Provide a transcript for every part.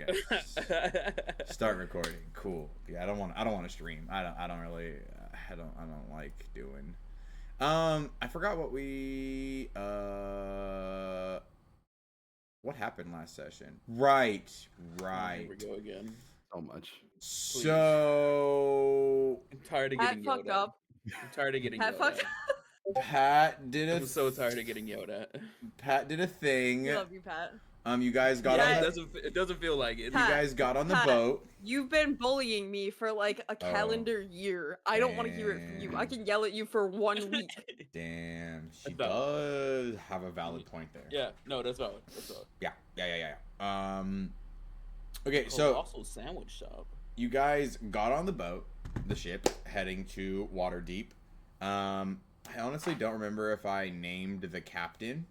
Okay. Start recording. Cool. Yeah, I don't want to stream. I don't like doing. I forgot what what happened last session. Right. Here we go again. So much. So I'm tired of Pat getting fucked yelled up. at. I'm tired of getting Pat yelled fucked at. Pat did a I'm so tired of getting yelled at. Pat did a thing. I love you, Pat. You guys got Yeah, on it doesn't feel like it. you Pat, guys got on the Pat. boat. You've been bullying me for like a calendar year. I don't want to hear it from you. I can yell at you for 1 week. Damn, she That's does have a valid point there. Yeah, no, that's valid. That's valid. Yeah. Okay, so also sandwich shop. you guys got on the boat, the ship, heading to Waterdeep. I honestly don't remember if I named the captain.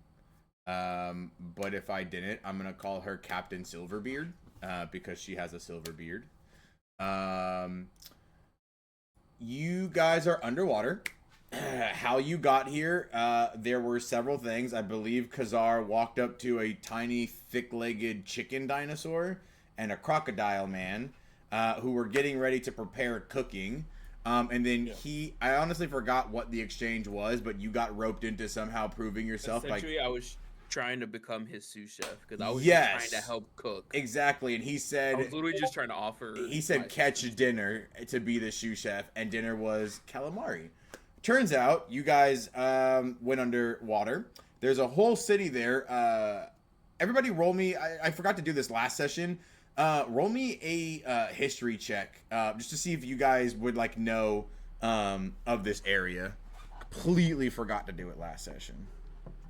But if I didn't, I'm gonna call her Captain Silverbeard, because she has a silver beard. You guys are underwater. How you got here, there were several things. I believe Kazar walked up to a tiny, thick-legged chicken dinosaur and a crocodile man, who were getting ready to prepare cooking. And then I honestly forgot what the exchange was, but you got roped into somehow proving yourself. Essentially, I was trying to become his sous chef because I was Yes. trying to help cook. Exactly, and he said, I was literally just trying to offer. he said catch dinner to be the sous chef, and dinner was calamari. Turns out you guys went underwater. There's a whole city there. Everybody roll me, I forgot to do this last session. Roll me a history check, just to see if you guys would like know of this area. Completely forgot to do it last session.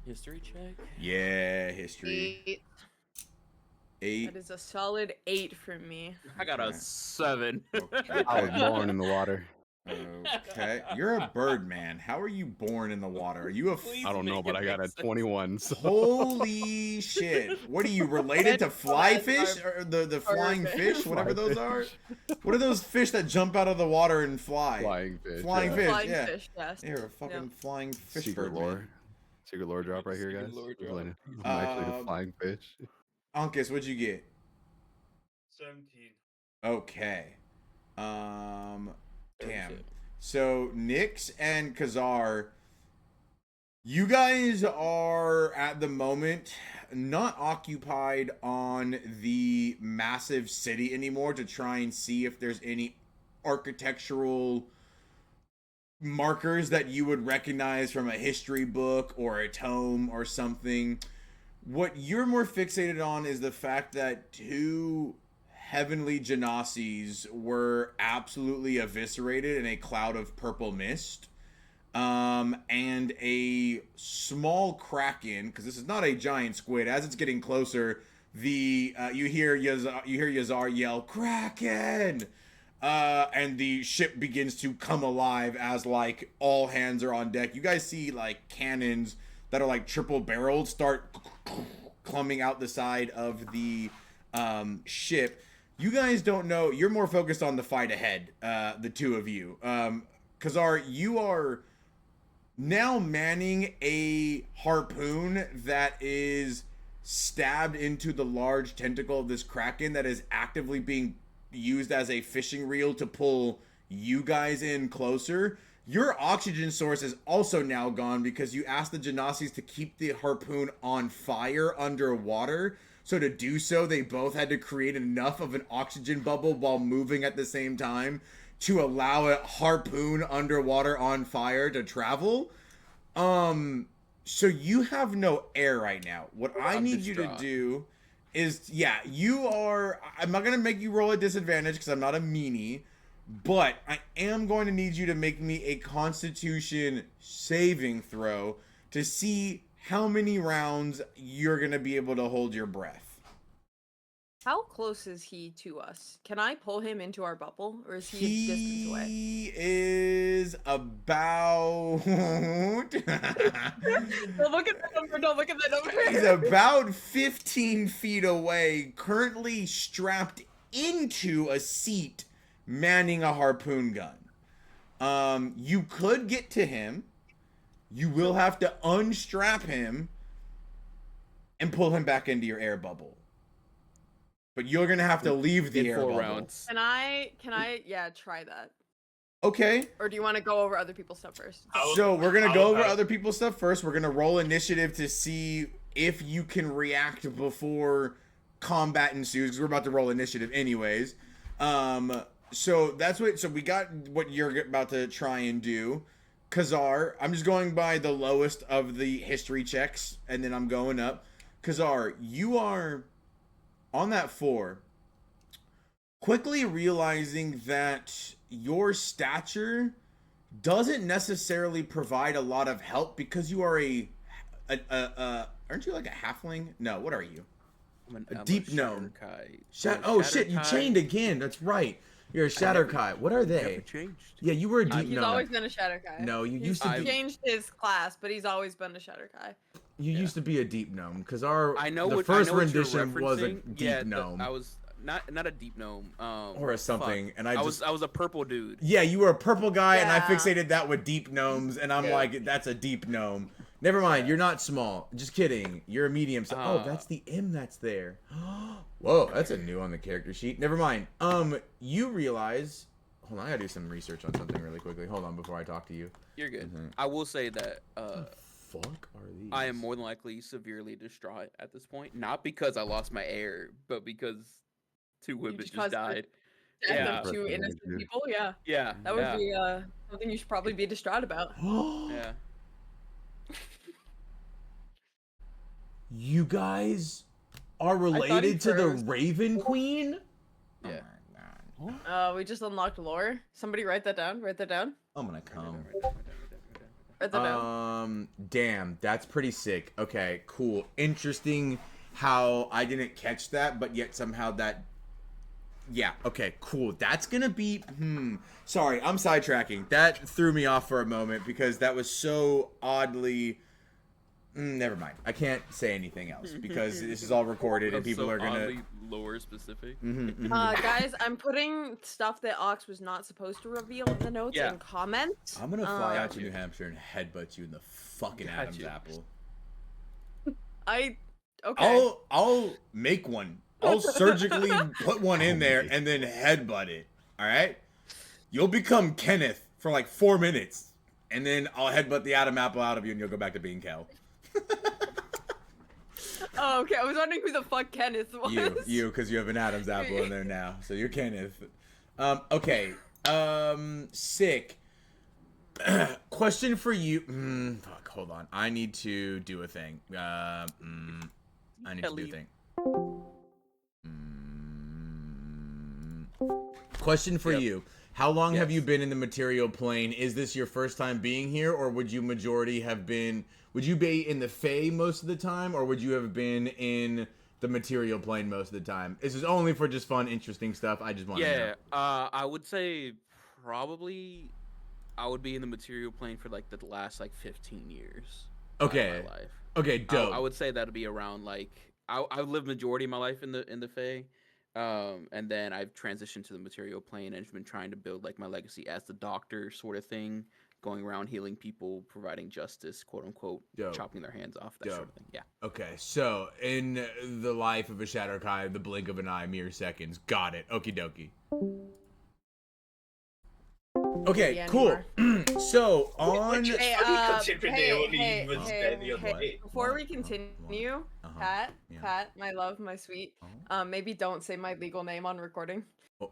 History check? Yeah, history. 8. That is a solid 8 from me. I got a 7. Okay. I was born in the water. Okay, you're a bird man. How are you born in the water? Are you a? Please I don't know, make but it I got a make sense. 21. So. Holy shit! What are you related to fly fish or the flying fish? Whatever those are. What are those fish that jump out of the water and fly? Flying fish. Flying yeah. fish. Flying Yeah. fish, yes. You're a fucking flying fish Secret bird. lore. Man. Secret lore drop right here, Secret guys. lore drop. I'm actually a flying fish. Ankus, what'd you get? 17. Okay. Oh, Damn. shit. So Nyx and Kazar, you guys are at the moment not occupied on the massive city anymore to try and see if there's any architectural markers that you would recognize from a history book or a tome or something. What you're more fixated on is the fact that 2 heavenly Genasies were absolutely eviscerated in a cloud of purple mist. And a small kraken, because this is not a giant squid. As it's getting closer, you hear Yazar yell, "Kraken!" And the ship begins to come alive as like all hands are on deck. You guys see like cannons that are like triple barreled start coming out the side of the ship. You guys don't know. You're more focused on the fight ahead, the 2 of you. Kazar, you are now manning a harpoon that is stabbed into the large tentacle of this kraken that is actively being used as a fishing reel to pull you guys in closer. Your oxygen source is also now gone because you asked the Genasies to keep the harpoon on fire underwater. So to do so, they both had to create enough of an oxygen bubble while moving at the same time to allow a harpoon underwater on fire to travel. So you have no air right now. What I need you to do is, you are, I'm not going to make you roll a disadvantage because I'm not a meanie, but I am going to need you to make me a Constitution saving throw to see how many rounds you're going to be able to hold your breath. How close is he to us? Can I pull him into our bubble, or is he a distance away? He is about... Don't look at that number. Don't look at that number. He's about 15 feet away, currently strapped into a seat, manning a harpoon gun. You could get to him. You will have to unstrap him and pull him back into your air bubble. but you're gonna have to leave the in air 4 bubble. rounds. Can I try that? Okay. Or do you want to go over other people's stuff first? So we're gonna go over I'll- other people's stuff first. We're gonna roll initiative to see if you can react before combat ensues. Because we're about to roll initiative anyways. So that's what. So we got what you're about to try and do. Kazar, I'm just going by the lowest of the history checks, and then I'm going up. Kazar, you are on that 4. Quickly realizing that your stature doesn't necessarily provide a lot of help because you are aren't you like a halfling? No, what are you? I'm A deep gnome. Shatterkai. Oh shit, you chained again. That's right. You're a Shatterkai. What are Never they? changed. Yeah, you were a deep He's gnome. always been a Shatterkai. No, you He's used to be. changed his class, but he's always been a Shatterkai. You used to be a deep gnome because our I know the what, first I know what you're rendition was a referencing. deep Yeah, gnome I was not a deep gnome. or a something, fuck. and I was a purple dude. Yeah, you were a purple guy, and I Yeah. fixated that with deep gnomes, and I'm Yeah. like, that's a deep gnome. Never mind, you're not small. Just kidding. You're a medium. Oh, that's the M that's there. Whoa, that's a new on the character sheet. Never mind. You realize. Hold on, I gotta do some research on something really quickly. Hold on before I talk to you. You're good. Mhm. I will say that Fuck are these? I am more than likely severely distraught at this point. Not because I lost my heir, but because 2 women just just caused the died. Death Yeah. of 2 innocent Dude. people. Yeah, Yeah. that would yeah. be something you should probably be distraught about. Yeah. You guys are thought he related to the froze. Raven Queen? Yeah. Oh my god. We just unlocked lore. Somebody write that down. Write that down. I'm gonna come. Write that down. Damn, that's pretty sick. Okay, cool. Interesting how I didn't catch that, but yet somehow that. Yeah, okay, cool. That's gonna be. Sorry, I'm sidetracking. That threw me off for a moment because that was so oddly. Never mind. I can't say anything else because this is all recorded and That's people so are gonna. oddly lore specific. Guys, I'm putting stuff that Ox was not supposed to reveal in the notes Yeah. and comments. I'm gonna fly out to Gotcha. New Hampshire and headbutt you in the fucking Adam's Gotcha. apple. Okay. I'll make one. I'll surgically put one in there and then headbutt it. All right. You'll become Kenneth for like 4 minutes, and then I'll headbutt the Adam apple out of you, and you'll go back to being Kel. Oh, okay. I was wondering who the fuck Kenneth was. You, because you have an Adam's apple in there now, so you're Kenneth. Okay. Sick. Question for you. Fuck. Hold on. I need to do a thing. I need to do a thing. Question for you. How long have you been in the material plane? Is this your first time being here, or would you would you be in the Fae most of the time, or would you have been in the material plane most of the time? This is only for just fun, interesting stuff. I just want to know. Yeah, I would say probably I would be in the material plane for like the last like 15 years. Okay. Of my life. Okay, dope. I would say that'd be around like I lived majority of my life in the Fae, and then I've transitioned to the material plane and been trying to build like my legacy as the doctor sort of thing, going around healing people, providing justice, quote unquote, Dope. chopping their hands off, that sort of thing. Yeah. Okay, so in the life of a Shatterkai, the blink of an eye, mere seconds. Got it. Okie dokie. Okay, Yeah, cool. anymore. So on. Hey, considering they only was there the other day. Before we continue, Pat, Yeah. Pat, my love, my sweet, maybe don't say my legal name on recording. Oh.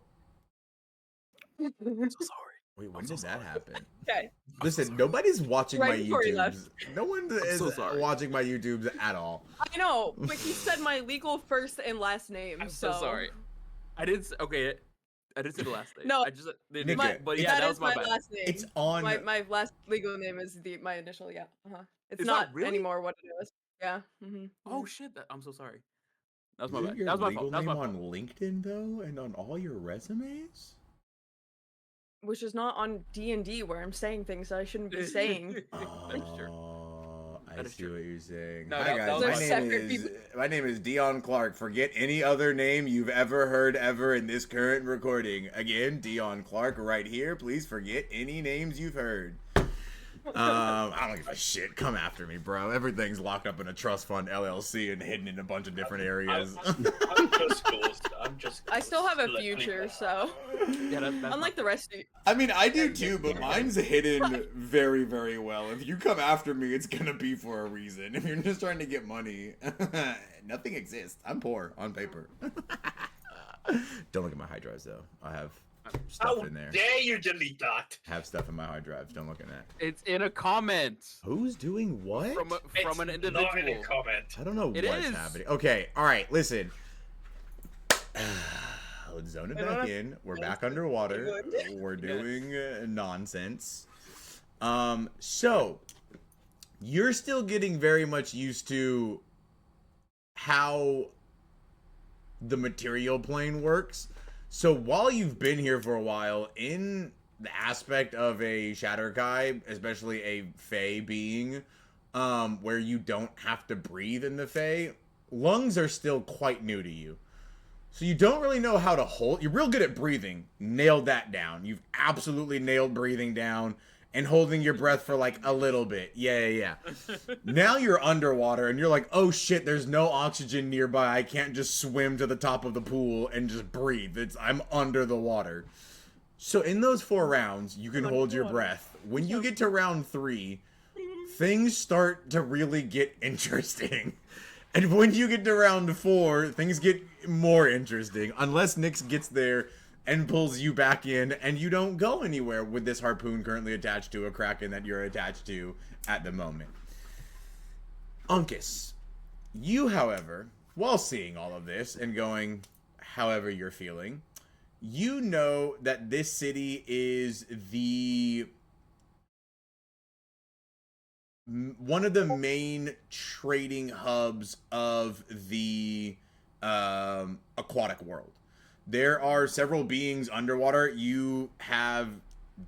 So sorry. Wait, when did that happen? Okay. Listen, nobody's watching Right my before he YouTubes. No one is so sorry. watching my YouTubes at all. I know, but he said my legal first and last name. I'm so sorry. I didn't. Okay. I didn't say the last name. No. I just. Nick, but it's- yeah, that is was my bad. last name. It's on. My last legal name is my initial. Yeah. It's Is that not really? anymore what it was. Yeah. Oh shit! I'm so sorry. That was my Isn't bad. your That was my legal fault. That was name my on fault. LinkedIn though, and on all your resumes? Which is not on D&D where I'm saying things that I shouldn't be saying. That's true. I That is see true. what you're saying. No, Hi that guys, was my my name separate is my name is Dion Clark. Forget any other name you've ever heard ever in this current recording. Again, Dion Clark right here. Please forget any names you've heard. I don't give a shit. Come after me, bro. Everything's locked up in a trust fund LLC and hidden in a bunch of different areas. I'm just ghost. I still have a future, so Yeah, that's unlike the rest of you. I mean, I do too, but mine's hidden very, very well. If you come after me, it's gonna be for a reason. If you're just trying to get money, nothing exists. I'm poor on paper. Don't look at my hard drives though. I have stuff in there. How dare you delete that? Have stuff in my hard drives. Don't look at that. It's in a comment Who's doing what? from an It's individual. not in a comment. I don't know It what's is. happening. Okay, all right, listen. Let's zone it back in. We're back underwater. We're doing nonsense. So you're still getting very much used to how the material plane works. So while you've been here for a while, in the aspect of a Shatterkai, especially a Fae being, where you don't have to breathe in the Fae, lungs are still quite new to you. So you don't really know how to hold. You're real good at breathing. Nailed that down. You've absolutely nailed breathing down and holding your breath for like a little bit. Yeah. Now you're underwater and you're like, oh shit, there's no oxygen nearby. I can't just swim to the top of the pool and just breathe. I'm under the water. So in those 4 rounds, you can hold your breath. When you get to round 3, things start to really get interesting. And when you get to round 4, things get more interesting. Unless Nyx gets there and pulls you back in and you don't go anywhere with this harpoon currently attached to a kraken that you're attached to at the moment. Uncas, you, however, while seeing all of this and going however you're feeling, you know that this city is one of the main trading hubs of the aquatic world. There are several beings underwater. You have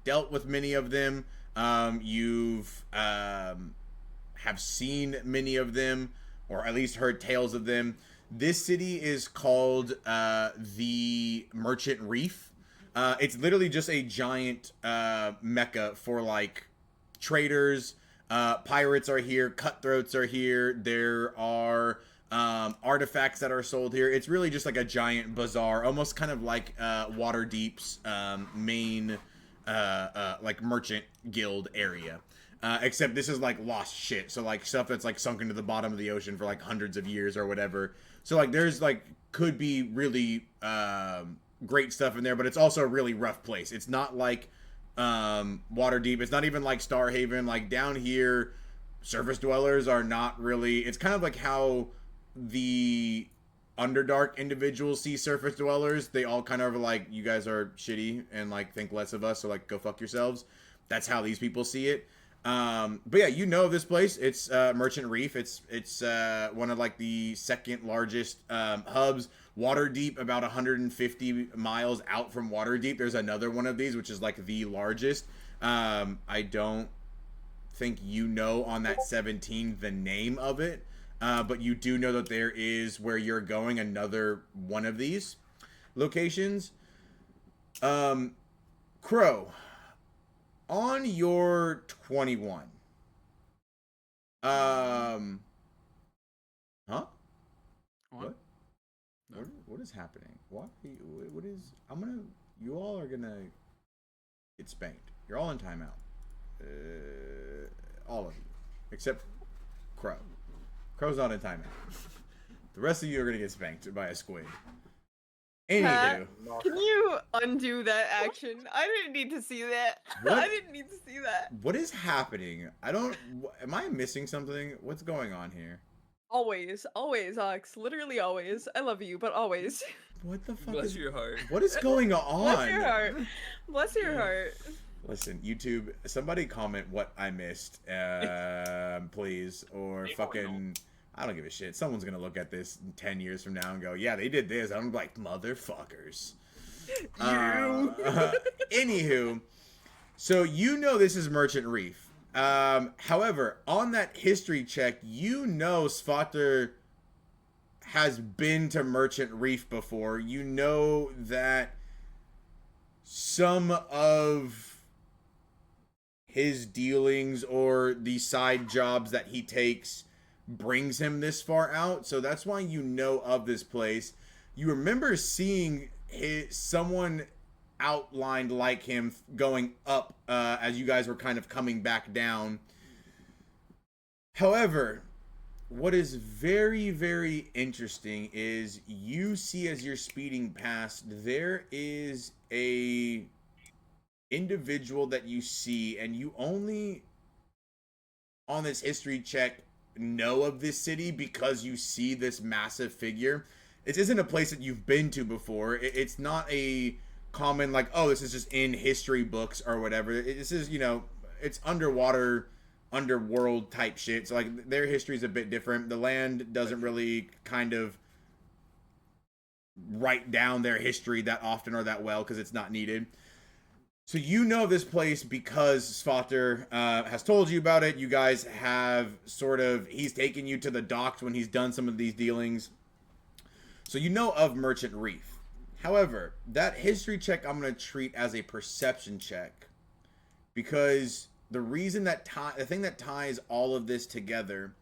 dealt with many of them. You've have seen many of them, or at least heard tales of them. This city is called the Merchant Reef. It's literally just a giant mecca for like traders. Pirates are here, cutthroats are here, there are artifacts that are sold here. It's really just like a giant bazaar, almost kind of like Waterdeep's main like merchant guild area. Except this is like lost shit, so like stuff that's like sunk into the bottom of the ocean for like hundreds of years or whatever. So like there's like could be really great stuff in there, but it's also a really rough place. It's not like Waterdeep. It's not even like Starhaven. Like down here, surface dwellers are not really. It's kind of like how the Underdark individuals see surface dwellers. They all kind of are like, you guys are shitty and like think less of us, so like go fuck yourselves. That's how these people see it. But yeah, you know this place. It's Merchant Reef. It's one of like the second largest hubs. Waterdeep, about 150 miles out from Waterdeep, there's another one of these, which is like the largest. I don't think you know on that 17 the name of it, but you do know that there is, where you're going, another one of these locations. Crow, on your 21. Huh? What? What is happening? What is... You all are gonna get spanked. You're all in timeout. All of you. Except Crow. Crow's not in timeout. The rest of you are gonna get spanked by a squid. Anywho. Can you undo that action? I didn't need to see that. What? I didn't need to see that. What is happening? Am I missing something? What's going on here? Always, Ox. Literally always. I love you, but always. What the fuck Bless your heart. What is going on? Bless your heart. Bless your heart. Listen, YouTube, somebody comment what I missed, please, or fucking... I don't give a shit. Someone's gonna look at this 10 years from now and go, yeah, they did this. I'm like, motherfuckers. Anywho, so you know this is Merchant Reef. However, on that history check, you know Svater has been to Merchant Reef before. You know that some of his dealings or the side jobs that he takes brings him this far out. So that's why you know of this place. You remember seeing someone outlined like him going up as you guys were kind of coming back down. However, what is very, very interesting is you see as you're speeding past, there is a individual that you see, and you only on this history check know of this city because you see this massive figure. It isn't a place that you've been to before. It's not a common like, oh, this is just in history books or whatever. This is, you know, it's underworld type shit. So like their history is a bit different. The land doesn't really kind of write down their history that often or that well because it's not needed. So you know this place because Svater has told you about it. You guys have he's taken you to the docks when he's done some of these dealings. So you know of Merchant Reef. However, that history check I'm going to treat as a perception check because the reason that the thing that ties all of this together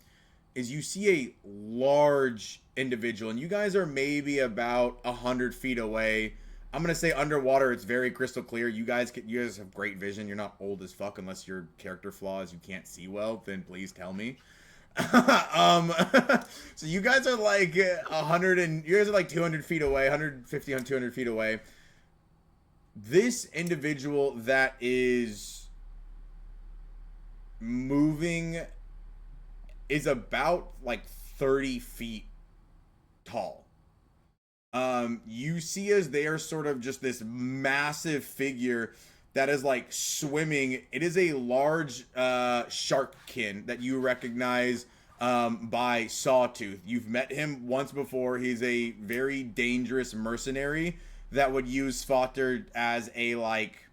is you see a large individual, and you guys are maybe about 100 feet away. I'm gonna say underwater, it's very crystal clear. You guys have great vision. You're not old as fuck unless your character flaws you can't see well. Then please tell me. So you guys are like 100 and you guys are like 200 feet away, 150 on 200 feet away. This individual that is moving is about like 30 feet tall. You see as they are sort of just this massive figure that is like swimming. It is a large sharkkin that you recognize by Sawtooth. You've met him once before. He's a very dangerous mercenary that would use Svater as a like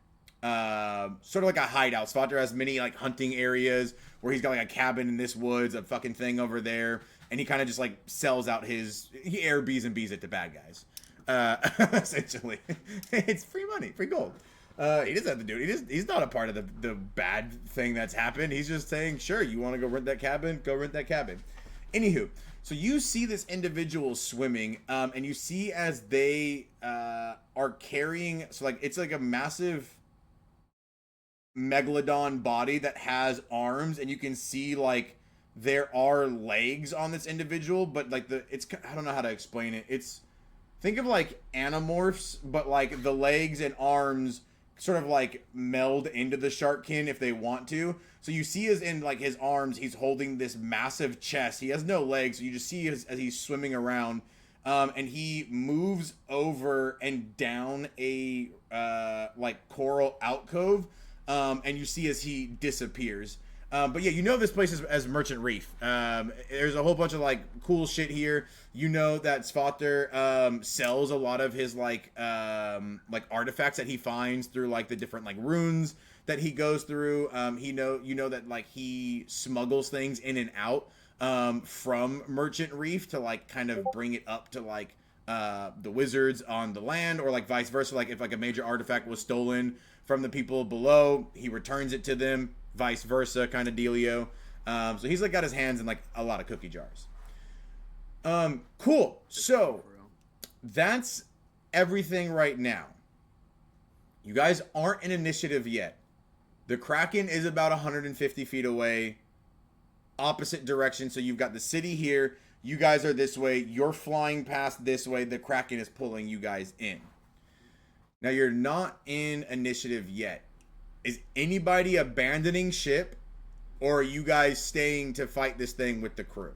sort of like a hideout. Svater has many like hunting areas where he's got like a cabin in this woods, a fucking thing over there, and he kind of just like sells out he Airbnbs and Bs it to bad guys. Essentially. It's free money, free gold. He doesn't have to do it. He's not a part of the bad thing that's happened. He's just saying, sure, you want to go rent that cabin? Go rent that cabin. Anywho, so you see this individual swimming, and you see as they are carrying, so like it's like a massive megalodon body that has arms, and you can see like there are legs on this individual, but like I don't know how to explain it. Think of like Animorphs, but like the legs and arms sort of like meld into the sharkkin if they want to. So you see as in like his arms, he's holding this massive chest. He has no legs, so you just see as he's swimming around, and he moves over and down a like coral alcove, and you see as he disappears. But yeah, you know this place as Merchant Reef. There's a whole bunch of like cool shit here. You know that Svater sells a lot of his like artifacts that he finds through like the different like runes that he goes through. You know that like he smuggles things in and out from Merchant Reef to like kind of bring it up to like the wizards on the land, or like vice versa. Like if like a major artifact was stolen from the people below, he returns it to them. Vice versa kind of dealio. So he's like got his hands in like a lot of cookie jars. Cool. So that's everything right now. You guys aren't in initiative yet. The Kraken is about 150 feet away, opposite direction. So you've got the city here. You guys are this way. You're flying past this way. The Kraken is pulling you guys in. Now you're not in initiative yet. Is anybody abandoning ship, or are you guys staying to fight this thing with the crew?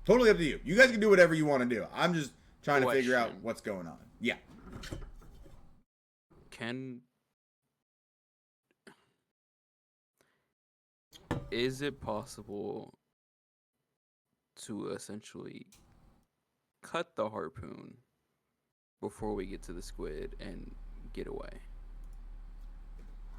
Totally up to you. You guys can do whatever you want to do. I'm just trying to figure out what's going on. Yeah. Is it possible to essentially cut the harpoon before we get to the squid and get away?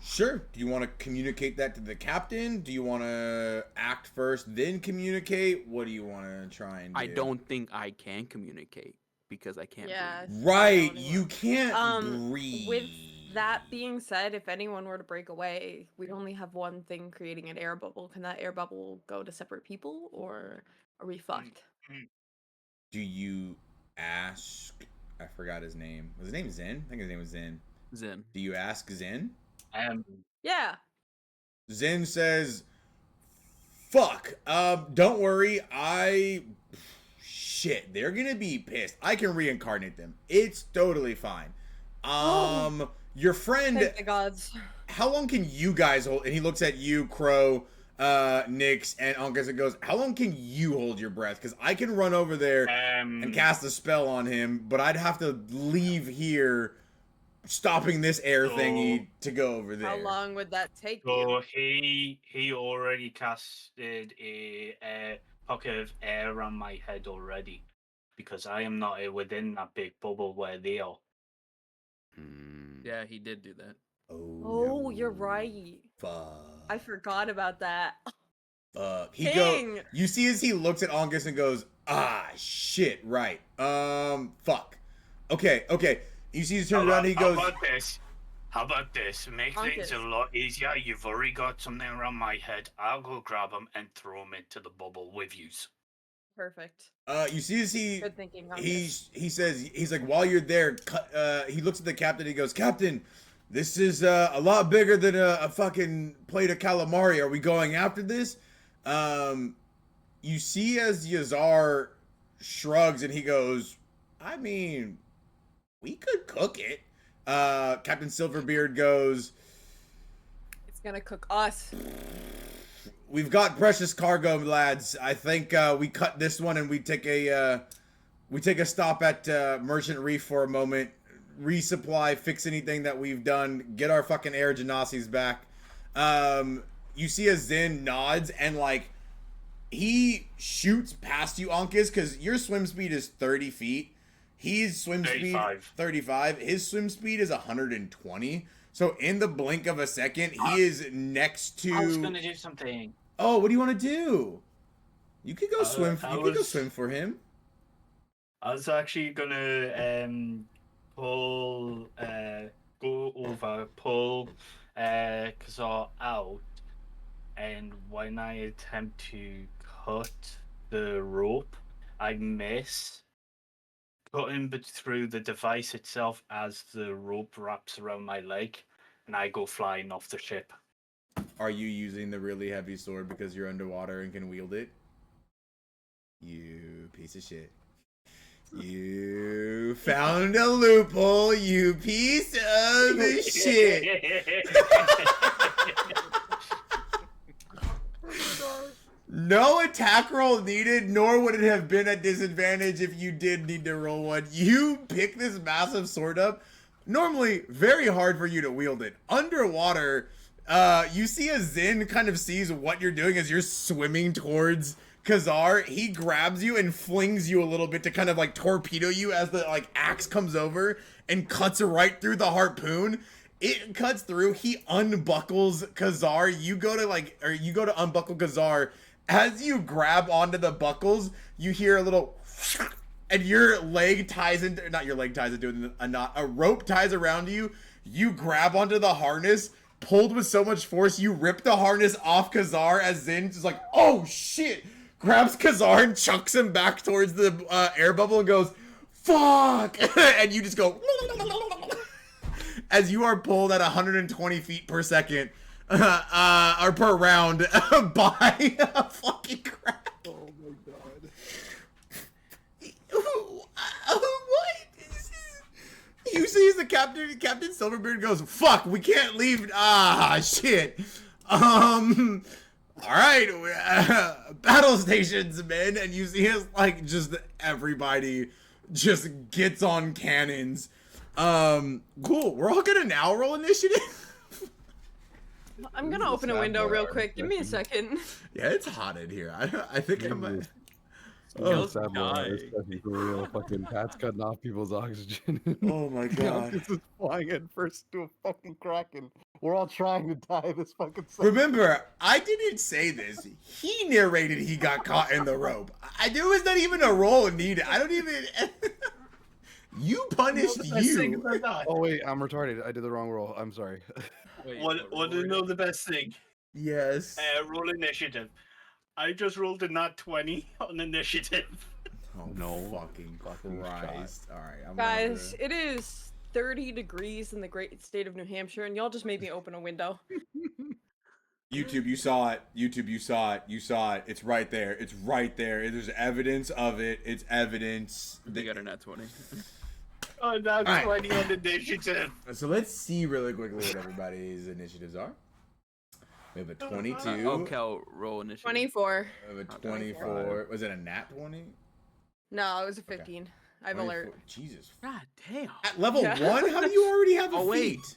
Sure. Do you want to communicate that to the captain? Do you want to act first, then communicate? What do you want to try and do? I don't think I can communicate because I can't breathe. Right. You can't breathe. That being said, if anyone were to break away, we only have one thing creating an air bubble. Can that air bubble go to separate people, or are we fucked? Do you ask? I forgot his name. Was his name Zen? I think his name was Zen. Zen. Do you ask Zen? Yeah. Zen says, "Fuck. Don't worry. Shit. They're gonna be pissed. I can reincarnate them. It's totally fine. Your friend. Thank the gods. How long can you guys hold?" And he looks at you, Crow, Nyx, and Uncas, and goes, "How long can you hold your breath? Because I can run over there and cast a spell on him, but I'd have to leave here, stopping this air thingy to go over there." How long would that take So you? he already casted a pocket of air on my head already, because I am not within that big bubble where they are. Yeah, he did do that. Oh, you're right. Fuck. I forgot about that. Fuck. King! You see as he looks at Angus and goes, shit, right. Fuck. Okay. You see he turns around and he goes, How about this? Make things a lot easier. You've already got something around my head. I'll go grab him and throw him into the bubble with you. Perfect. you see as Good thinking. Uncas. he says, he's like, while you're there, he looks at the captain, he goes, "Captain, this is a lot bigger than a fucking plate of calamari. Are we going after this?" You see as Yazar shrugs and he goes, "I mean, we could cook it." Captain Silverbeard goes, It's gonna cook us. "We've got precious cargo, lads. I think we cut this one and we take a stop at Merchant Reef for a moment, resupply, fix anything that we've done, get our fucking Air Genasies back." You see as Zen nods and like he shoots past you, Ankus, because your swim speed is 30 feet. His swim 35. speed 35. His swim speed is 120. So in the blink of a second, he is next to. I was gonna do something. Oh, what do you want to do? You could go swim. I You could go was- swim for him. I was actually gonna pull go over, pull Kazar out, and when I attempt to cut the rope, I miss cutting but through the device itself as the rope wraps around my leg, and I go flying off the ship. Are you using the really heavy sword because you're underwater and can wield it? You piece of shit. You found a loophole, you piece of shit. No attack roll needed, nor would it have been a disadvantage if you did need to roll one. You pick this massive sword up. Normally, very hard for you to wield it. Underwater, you see as Zen kind of sees what you're doing as you're swimming towards Kazar. He grabs you and flings you a little bit to kind of like torpedo you as the like axe comes over and cuts right through the harpoon. It cuts through. He unbuckles Kazar. You go to unbuckle Kazar. As you grab onto the buckles, you hear a little, and your leg ties into, not your leg ties into a knot, a rope ties around you. You grab onto the harness, pulled with so much force, you rip the harness off Kazar as Zen is like, "Oh shit!" Grabs Kazar and chucks him back towards the air bubble and goes, "Fuck!" And you just go, as you are pulled at 120 feet per second. Or per round by a fucking crab. Oh my god. What? You see as the Captain Silverbeard goes, "Fuck, we can't leave." Shit. All right, battle stations, men. And you see as like just everybody just gets on cannons. Cool. We're all gonna now roll initiative. I'm gonna open a window real quick. Give me a second. Yeah, it's hot in here. I think I might. Oh, sad for real. Fucking Pat's cutting off people's oxygen. Oh my god. This is flying head first to a fucking kraken. We're all trying to die this fucking second. Remember, I didn't say this. He narrated he got caught in the rope. There was not even a roll needed. I don't even. You punished you. Oh wait, I'm retarded. I did the wrong roll. I'm sorry. Wait, Want to know the best thing? Yes. Roll initiative. I just rolled a nat 20 on initiative. Oh No fucking Christ! All right, I'm Guys, it is 30 degrees in the great state of New Hampshire, and y'all just made me open a window. YouTube, you saw it. YouTube, you saw it. You saw it. It's right there. It's right there. There's evidence of it. It's evidence. They got a nat 20. Oh, nat Alright. 20 on initiative. So let's see really quickly what everybody's initiatives are. We have a 22. Oh, Cal, roll initiative. 24. We have a 24. Was it a nat 20? No, it was a 15. I have 24. alert. Jesus. God damn. At level Yeah. 1? How do you already have a Oh, wait. feat?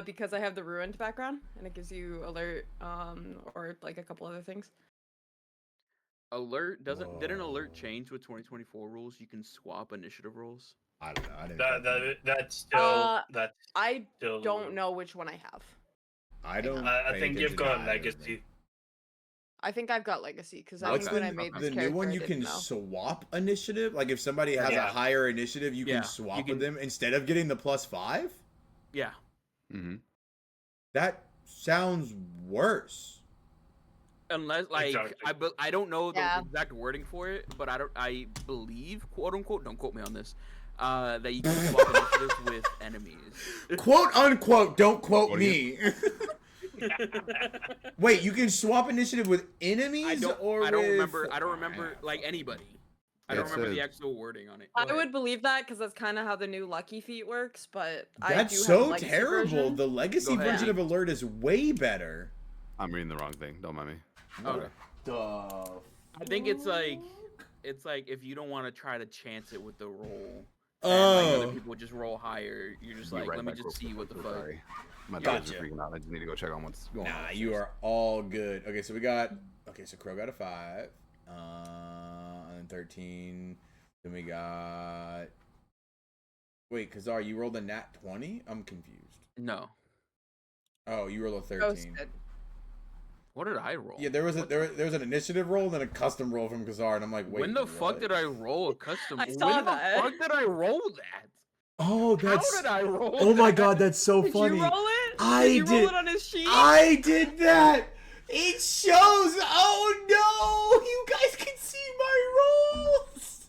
Because I have the ruined background, and it gives you alert, or like a couple other things. Alert didn't alert Whoa. change with 2024 rules? You can swap initiative rolls. I don't know. I didn't. That's still. That's I still. don't know which one I have. I don't. I pay think you've attention to got either of them. legacy. I think I've got legacy because I What's think when I made the this new character, one? I You didn't can know. swap initiative. Like if somebody has a Yeah. higher initiative, you Yeah, can swap you can- with them instead of getting the +5. Yeah. Mm-hmm. That sounds worse. Unless, like, Exactly. I don't know the Yeah. exact wording for it, but I believe, quote unquote, don't quote me on this, that you can swap initiatives with enemies. Quote unquote. Don't quote What me. Wait, you can swap initiative with enemies I don't with... remember. I don't remember like anybody. I don't It remember the says- actual wording on it. I Go would ahead. believe that because that's kind of how the new lucky feat works. But I That's do have so a legacy terrible. version. The legacy Go ahead. version of alert is way better. I'm reading the wrong thing. Don't mind me. Okay. Duh. I think it's like if you don't want to try to chance it with the roll, and like Oh. other people just roll higher, you're just Be like, right let me back just real see what quick, the real fuck. sorry. My Gotcha. dogs are freaking out. I just need to go check on what's going on. Nah, you are all good. Okay, so we got... Okay, so Crow got a 5. And 13. Then we got... Wait, Kazar, you rolled a nat 20? I'm confused. No. Oh, you rolled a 13. Ghosted. What did I roll? Yeah, there was an initiative roll and then a custom roll from Kazar, and I'm like, wait, when the what? fuck did I roll a custom? I when saw the that. fuck did I roll that? Oh, How that's... did I roll? Oh my that? god, that's so Did funny. you roll it? I did you did- roll it on his sheet? I did that! It shows! Oh no! You guys can see my rolls!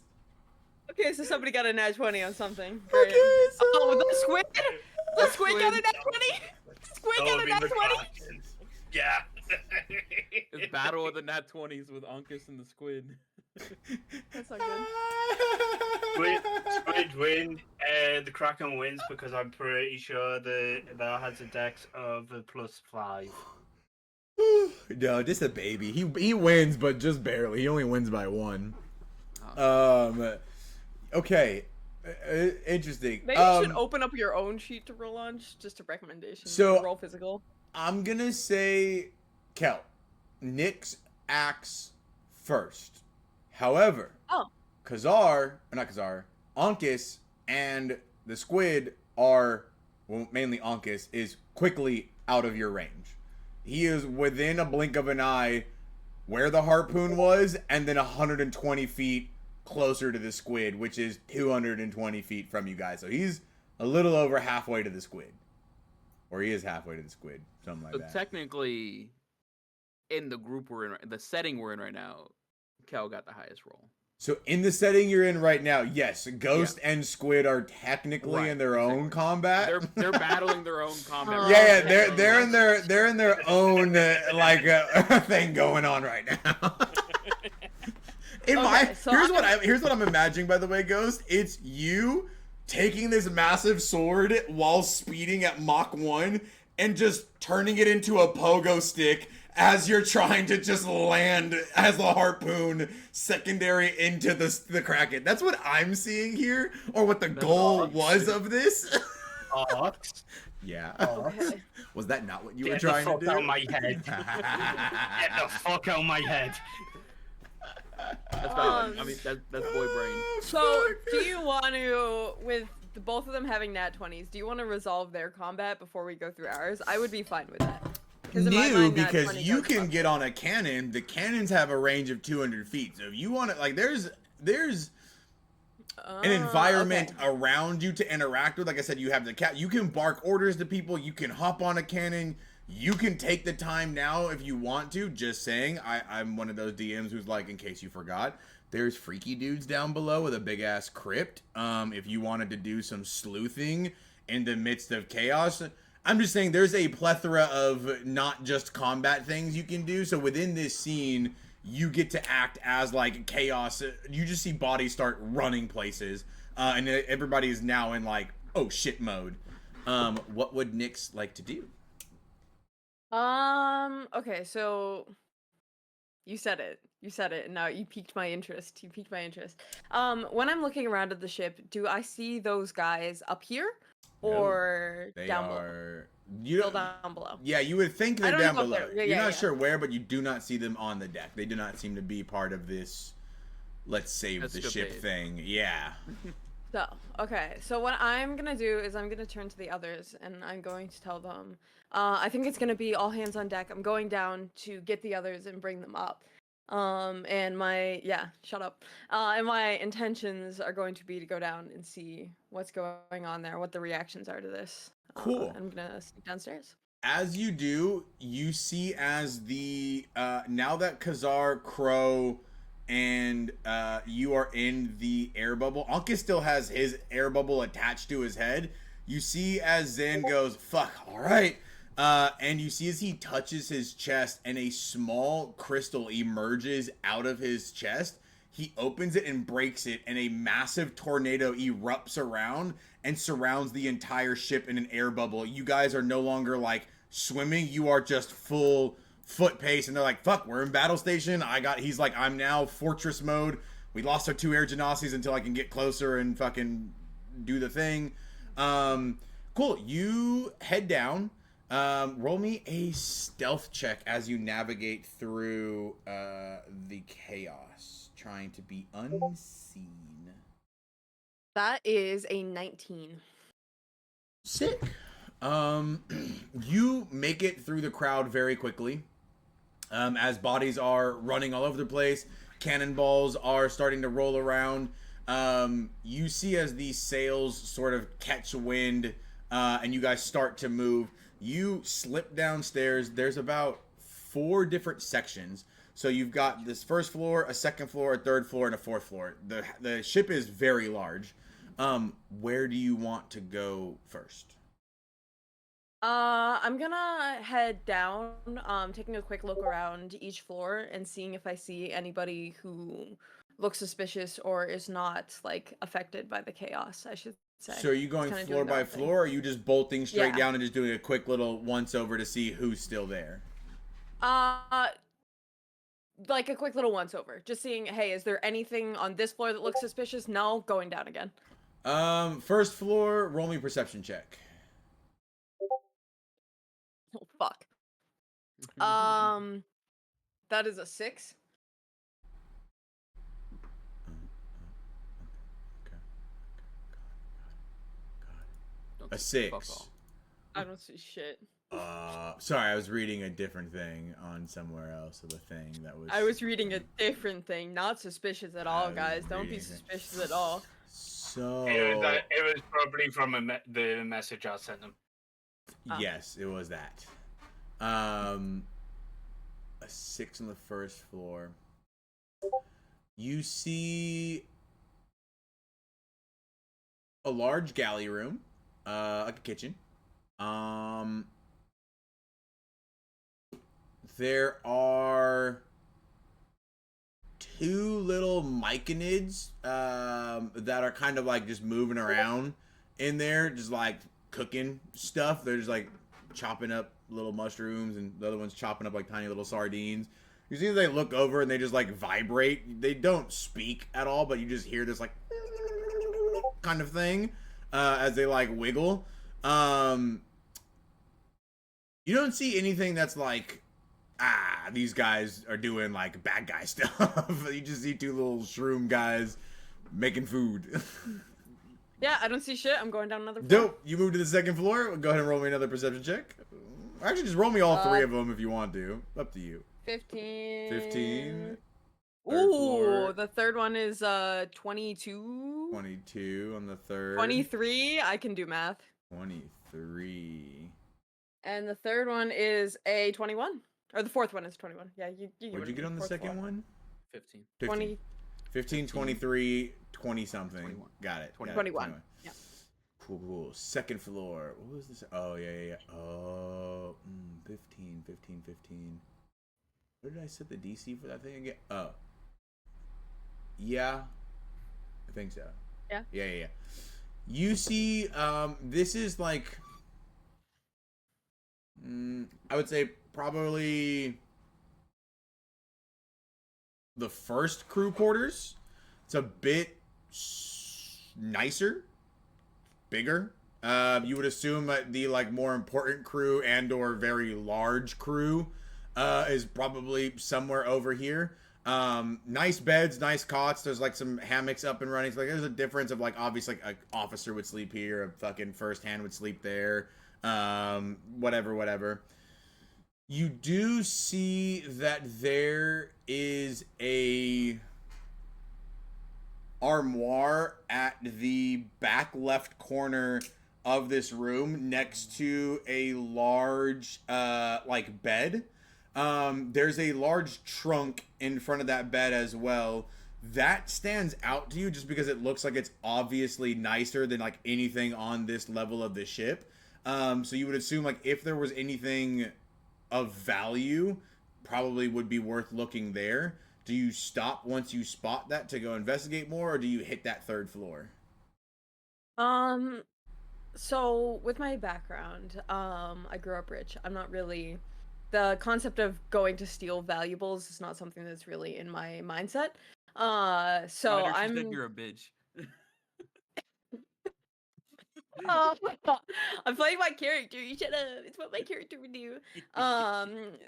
Okay, so somebody got a nat 20 on something. Great. Okay, so... Oh, the squid! The squid got a Squid. nat 20! Squid That got would a be nat the 20! content. Yeah. It's Battle of the Nat 20s with Uncas and the Squid. That's not good. Squid win. The Kraken wins because I'm pretty sure that has a dex of a +5. No, just a baby. He wins, but just barely. He only wins by 1. Okay. Interesting. Maybe you should open up your own sheet to roll on, just a recommendation. So- roll physical. I'm gonna say Kel. Nyx acts first. However, Ankis and the squid are, well, mainly Ankis, is quickly out of your range. He is within a blink of an eye where the harpoon was, and then 120 feet closer to the squid, which is 220 feet from you guys. So he's a little over halfway to the squid. Or he is halfway to the squid. Something like So that. technically, in the group we're in, the setting we're in right now, Kel got the highest roll. So in the setting you're in right now, yes, Ghost and Squid are technically Right, in their own combat. They're battling their own combat. Oh, yeah, okay. they're in their own thing going on right now. So Here's what I'm imagining, by the way, Ghost. It's you taking this massive sword while speeding at Mach 1 and just turning it into a pogo stick as you're trying to just land as a harpoon secondary into the Kraken. That's what I'm seeing here, or what the goal was of this. Ox. Yeah. Okay. Was that not what you were Get trying the to fuck do? out of my head. Get the fuck out of my head. That's valid. I mean, that's boy brain. So, do you want to, with both of them having nat 20s, do you want to resolve their combat before we go through ours? I would be fine with that. 'Cause in my New, mind, nat because 20 you goes can up. get on a cannon. The cannons have a range of 200 feet. So if you want to, like, there's an environment Okay. around you to interact with. Like I said, you have the cat. You can bark orders to people. You can hop on a cannon. You can take the time now if you want to. Just saying, I'm one of those DMs who's like, in case you forgot, there's freaky dudes down below with a big ass crypt. If you wanted to do some sleuthing in the midst of chaos. I'm just saying there's a plethora of not just combat things you can do. So within this scene, you get to act as like chaos. You just see bodies start running places, and everybody is now in like, oh shit mode. What would Nyx like to do? Okay, so you said it. You said it. Now you piqued my interest. You piqued my interest. When I'm looking around at the ship, do I see those guys up here or They down below? are Still down below. Yeah, you would think I they're don't know down if below. they're- yeah, You're yeah, not yeah. sure where, but you do not see them on the deck. They do not seem to be part of this let's save the ship Escapade. thing. Yeah. So, okay. So what I'm gonna do is I'm gonna turn to the others and I'm going to tell them, I think it's gonna be all hands on deck. I'm going down to get the others and bring them up. And shut up. And my intentions are going to be to go down and see what's going on there, what the reactions are to this. Cool. I'm gonna sneak downstairs. As you do, you see as the now that Kazar, Crow, and you are in the air bubble. Anka still has his air bubble attached to his head. You see as Zan goes, fuck, alright. And you see as he touches his chest and a small crystal emerges out of his chest. He opens it and breaks it, and a massive tornado erupts around and surrounds the entire ship in an air bubble. You guys are no longer like swimming, you are just full foot pace, and they're like, fuck, we're in battle station. He's like, I'm now fortress mode. We lost our 2 Air Genasies until I can get closer and fucking do the thing. Cool, you head down. Roll me a stealth check as you navigate through the chaos, trying to be unseen. That is a 19. Sick. You make it through the crowd very quickly. As bodies are running all over the place, cannonballs are starting to roll around. You see as these sails sort of catch wind, and you guys start to move. You slip downstairs. There's about 4 different sections. So you've got this first floor, a second floor, a third floor, and a fourth floor. The ship is very large. Where do you want to go first? I'm gonna head down, taking a quick look around each floor and seeing if I see anybody who looks suspicious or is not like affected by the chaos, I should say. So are you going Kinda floor doing by that thing. floor, or are you just bolting straight Yeah. down and just doing a quick little once over to see who's still there? Like a quick little once over, just seeing, hey, is there anything on this floor that looks suspicious? No, going down again. First floor, roll me perception check. Oh, fuck. That is a 6. Don't A say fuck 6. all. I don't see shit. Sorry, I was reading a different thing on somewhere else of the thing that was. I was reading a different thing, not suspicious at all, was guys. Don't be reading it. suspicious at all. So. It was probably from the message I sent them. Yes, it was that. A 6 on the first floor. You see a large galley room, like a kitchen. There are 2 little myconids that are kind of like just moving around in there, just like cooking stuff. They're just like chopping up little mushrooms, and the other one's chopping up like tiny little sardines. You see they look over and they just like vibrate. They don't speak at all, but you just hear this like kind of thing as they like wiggle. You don't see anything that's like, these guys are doing like bad guy stuff. You just see 2 little shroom guys making food. Yeah, I don't see shit. I'm going down another floor. Dope. You move to the second floor. Go ahead and roll me another perception check. Actually, just roll me all 3 of them if you want to. Up to you. 15. 15. Third Ooh, floor. the third one is 22. 22 on the third. 23. I can do math. 23. And the third one is a 21. Or the fourth one is 21. Yeah, you get What'd you get on the second one? 15. 15. 15, 23, 20 something. 21. Got it. 21. Yeah. Cool. Second floor. What was this? Oh, yeah. Oh, 15. Where did I set the DC for that thing again? Oh. Yeah. I think so. Yeah. Yeah. You see, this is like, I would say probably the first crew quarters. It's a bit nicer, bigger. You would assume that the like more important crew and or very large crew is probably somewhere over here. Nice beds, nice cots. There's like some hammocks up and running. So, like there's a difference of like obviously like an officer would sleep here, a fucking first hand would sleep there. Whatever. You do see that there is a armoire at the back left corner of this room next to a large like bed. There's a large trunk in front of that bed as well. That stands out to you just because it looks like it's obviously nicer than like anything on this level of the ship. So you would assume like if there was anything of value, probably would be worth looking there. Do you stop once you spot that to go investigate more, or do you hit that third floor? So with my background, I grew up rich. I'm not really the concept of going to steal valuables is not something that's really in my mindset. So Ryder, she said I'm you're a bitch. Oh, I'm playing my character. You shut up. It's what my character would do.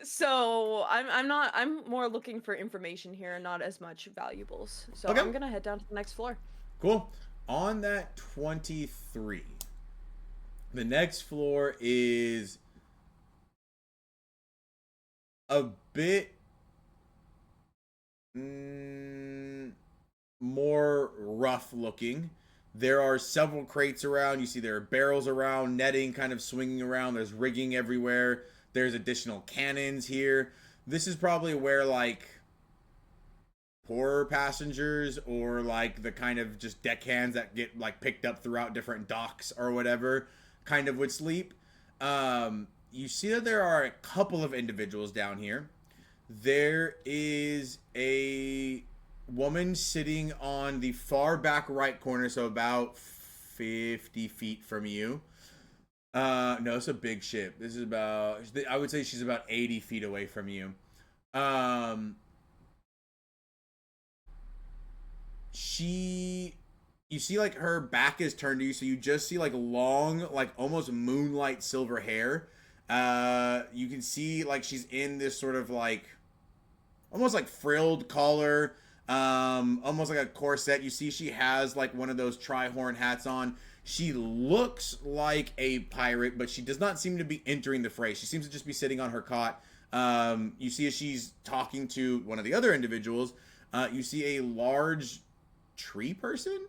So I'm more looking for information here, not as much valuables. So Okay. I'm gonna head down to the next floor. Cool. On that 23, the next floor is a bit more rough looking. There are several crates around. You see there are barrels around, netting kind of swinging around. There's rigging everywhere. There's additional cannons here. This is probably where like poorer passengers or like the kind of just deckhands that get like picked up throughout different docks or whatever kind of would sleep. You see that there are a couple of individuals down here. There is a woman sitting on the far back right corner, so about 50 feet from you. No, it's a big ship. This is about, I would say she's about 80 feet away from you. You see like her back is turned to you, so you just see like long, like almost moonlight silver hair. You can see like she's in this sort of like almost like frilled collar, almost like a corset. You see she has like one of those tri-horn hats on. She looks like a pirate, but she does not seem to be entering the fray. She seems to just be sitting on her cot. You see as she's talking to one of the other individuals, you see a large tree person.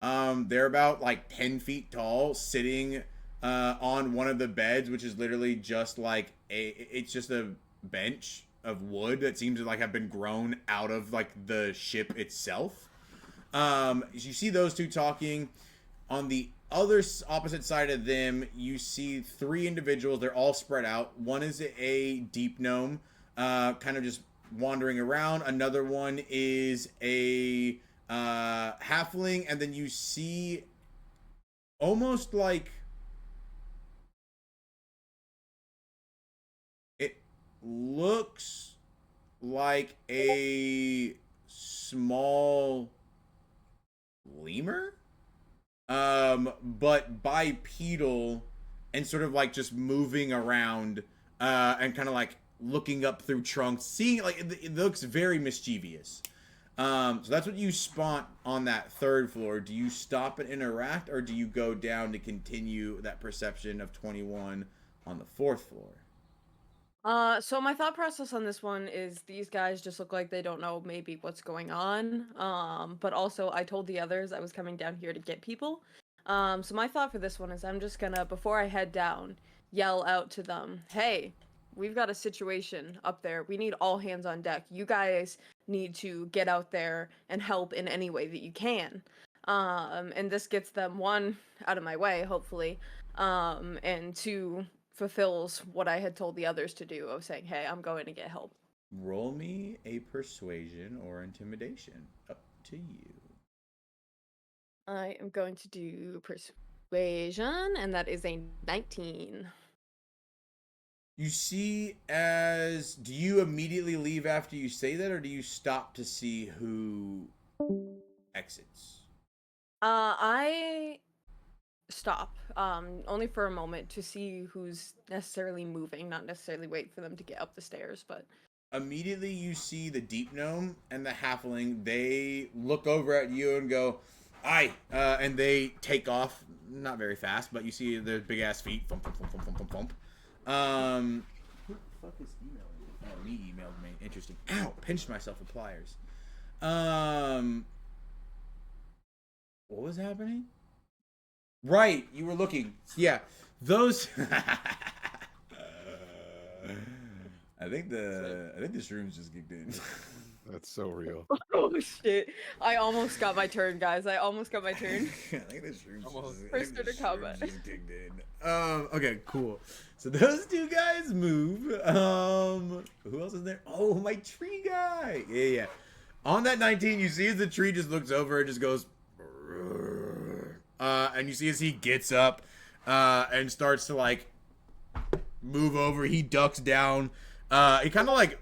They're about like 10 feet tall, sitting on one of the beds, which is literally just like it's just a bench of wood that seems to like have been grown out of like the ship itself. You see those two talking. On the other opposite side of them, you see three individuals. They're all spread out. One is a deep gnome, kind of just wandering around. Another one is a halfling, and then you see almost like it looks like a small lemur, but bipedal and sort of like just moving around and kind of like looking up through trunks, seeing like it looks very mischievous. So that's what you spot on that third floor. Do you stop and interact, or do you go down to continue that perception of 21 on the fourth floor? So my thought process on this one is these guys just look like they don't know maybe what's going on. But also I told the others I was coming down here to get people. So my thought for this one is I'm just gonna, before I head down, yell out to them, hey, we've got a situation up there. We need all hands on deck. You guys need to get out there and help in any way that you can. And this gets them, one, out of my way, hopefully, and two, fulfills what I had told the others to do of saying, hey, I'm going to get help. Roll me a persuasion or intimidation. Up to you. I am going to do persuasion, and that is a 19. You see, do you immediately leave after you say that, or do you stop to see who exits? I stop, only for a moment to see who's necessarily moving, not necessarily wait for them to get up the stairs, but... Immediately you see the deep gnome and the halfling. They look over at you and go, aye, and they take off, not very fast, but you see their big ass feet, thump, thump, thump, thump, thump, thump, thump. Who the fuck is emailing me? Oh, he emailed me. Interesting. Ow, pinched myself with pliers. What was happening? Right, you were looking. Yeah, those. I think this room's just kicked in. That's so real. Oh shit! I almost got my turn, guys. I almost got my turn. I think this room's First turn to combat. just kicked in. Okay, cool. So those two guys move. Who else is there? Oh, my tree guy. Yeah. On that 19, you see as the tree just looks over and just goes. And you see as he gets up, and starts to like move over. He ducks down. He kind of like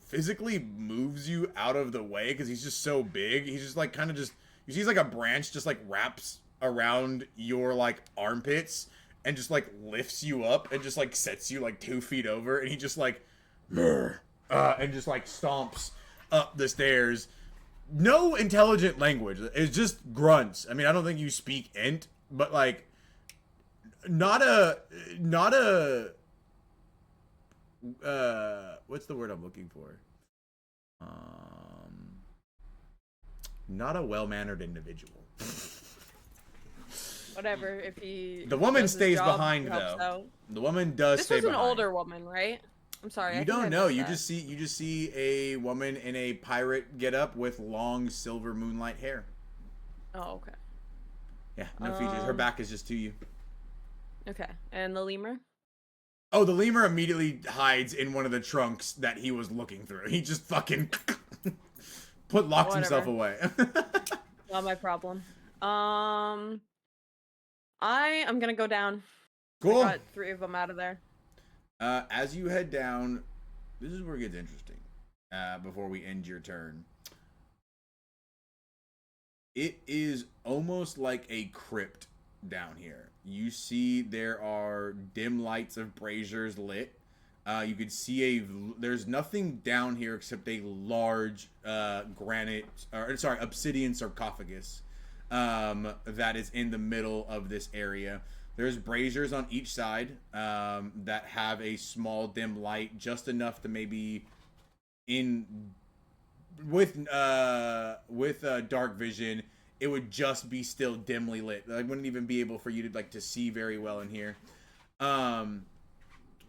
physically moves you out of the way because he's just so big. He's just like you see he's like a branch just like wraps around your like armpits and just like lifts you up and just like sets you like 2 feet over, and he just like and just like stomps up the stairs. No intelligent language. It's just grunts. I mean, I don't think you speak Ent, but like not a what's the word I'm looking for? Not a well-mannered individual. Whatever. If he. The woman does his stays job, behind he helps though. out. The woman does This stay was an behind. older woman, right? I'm sorry. You I think I don't know. missed You that. just see a woman in a pirate getup with long silver moonlight hair. Oh, okay. Yeah, no features. Her back is just to you. Okay. And the lemur? Oh, the lemur immediately hides in one of the trunks that he was looking through. He just fucking locks himself away. Not my problem. I am gonna go down. Cool. I got 3 of them out of there. As you head down, this is where it gets interesting. Before we end your turn, it is almost like a crypt down here. You see there are dim lights of braziers lit. You could see there's nothing down here except a large obsidian sarcophagus that is in the middle of this area. There's braziers on each side that have a small dim light, just enough to maybe with dark vision, it would just be still dimly lit. I wouldn't even be able for you to see very well in here.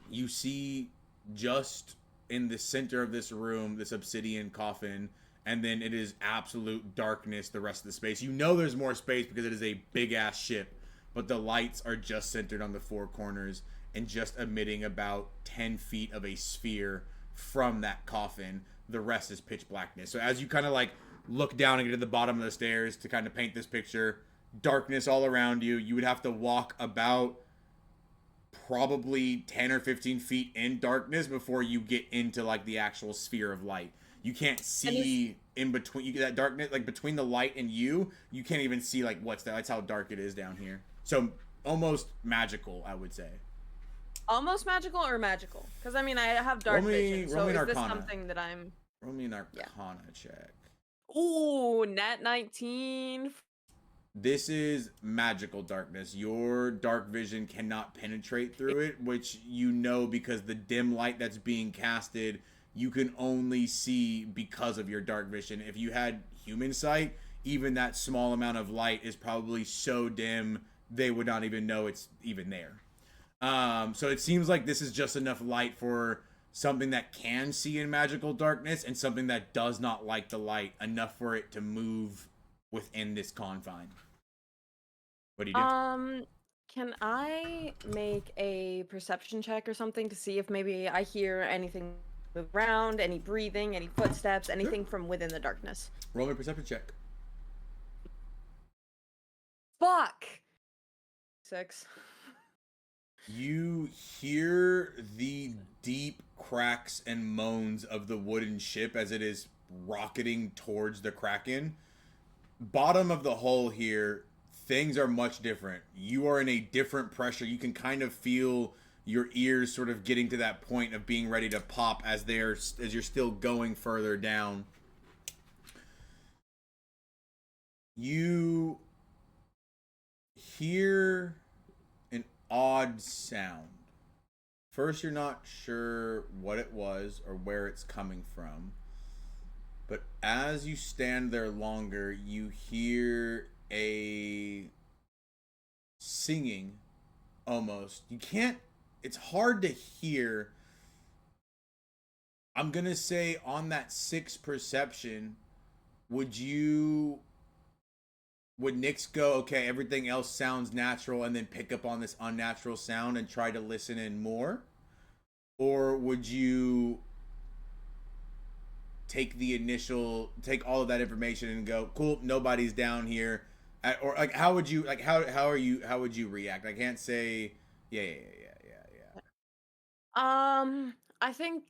You see just in the center of this room, this obsidian coffin, and then it is absolute darkness the rest of the space. You know there's more space because it is a big ass ship, but the lights are just centered on the 4 corners and just emitting about 10 feet of a sphere from that coffin. The rest is pitch blackness. So as you kind of like look down and get to the bottom of the stairs to kind of paint this picture, darkness all around you. You would have to walk about probably 10 or 15 feet in darkness before you get into like the actual sphere of light. You can't see in between. You get that darkness like between the light and you can't even see like what's that. That's how dark it is down here. So almost magical, I would say. Almost magical or magical? Because I mean, I have dark vision. So is this something that I'm? Roll me an Arcana check. Ooh, nat 19. This is magical darkness. Your dark vision cannot penetrate through it, which you know because the dim light that's being casted, you can only see because of your dark vision. If you had human sight, even that small amount of light is probably so dim they would not even know it's even there. So it seems like this is just enough light for something that can see in magical darkness and something that does not like the light enough for it to move within this confine. What do you do? Can I make a perception check or something to see if maybe I hear anything move around, any breathing, any footsteps, anything from within the darkness? Roll me a perception check. Fuck! 6. You hear the deep cracks and moans of the wooden ship as it is rocketing towards the Kraken. Bottom of the hull here, things are much different. You are in a different pressure. You can kind of feel your ears sort of getting to that point of being ready to pop as you're still going further down. You hear an odd sound. First, you're not sure what it was or where it's coming from. But as you stand there longer, you hear a singing almost. You can't, it's hard to hear. I'm going to say on that 6 perception, would Nyx go, okay, everything else sounds natural, and then pick up on this unnatural sound and try to listen in more? Or would you take all of that information and go, cool, nobody's down here? Or like, how would you react? I can't say, yeah. I think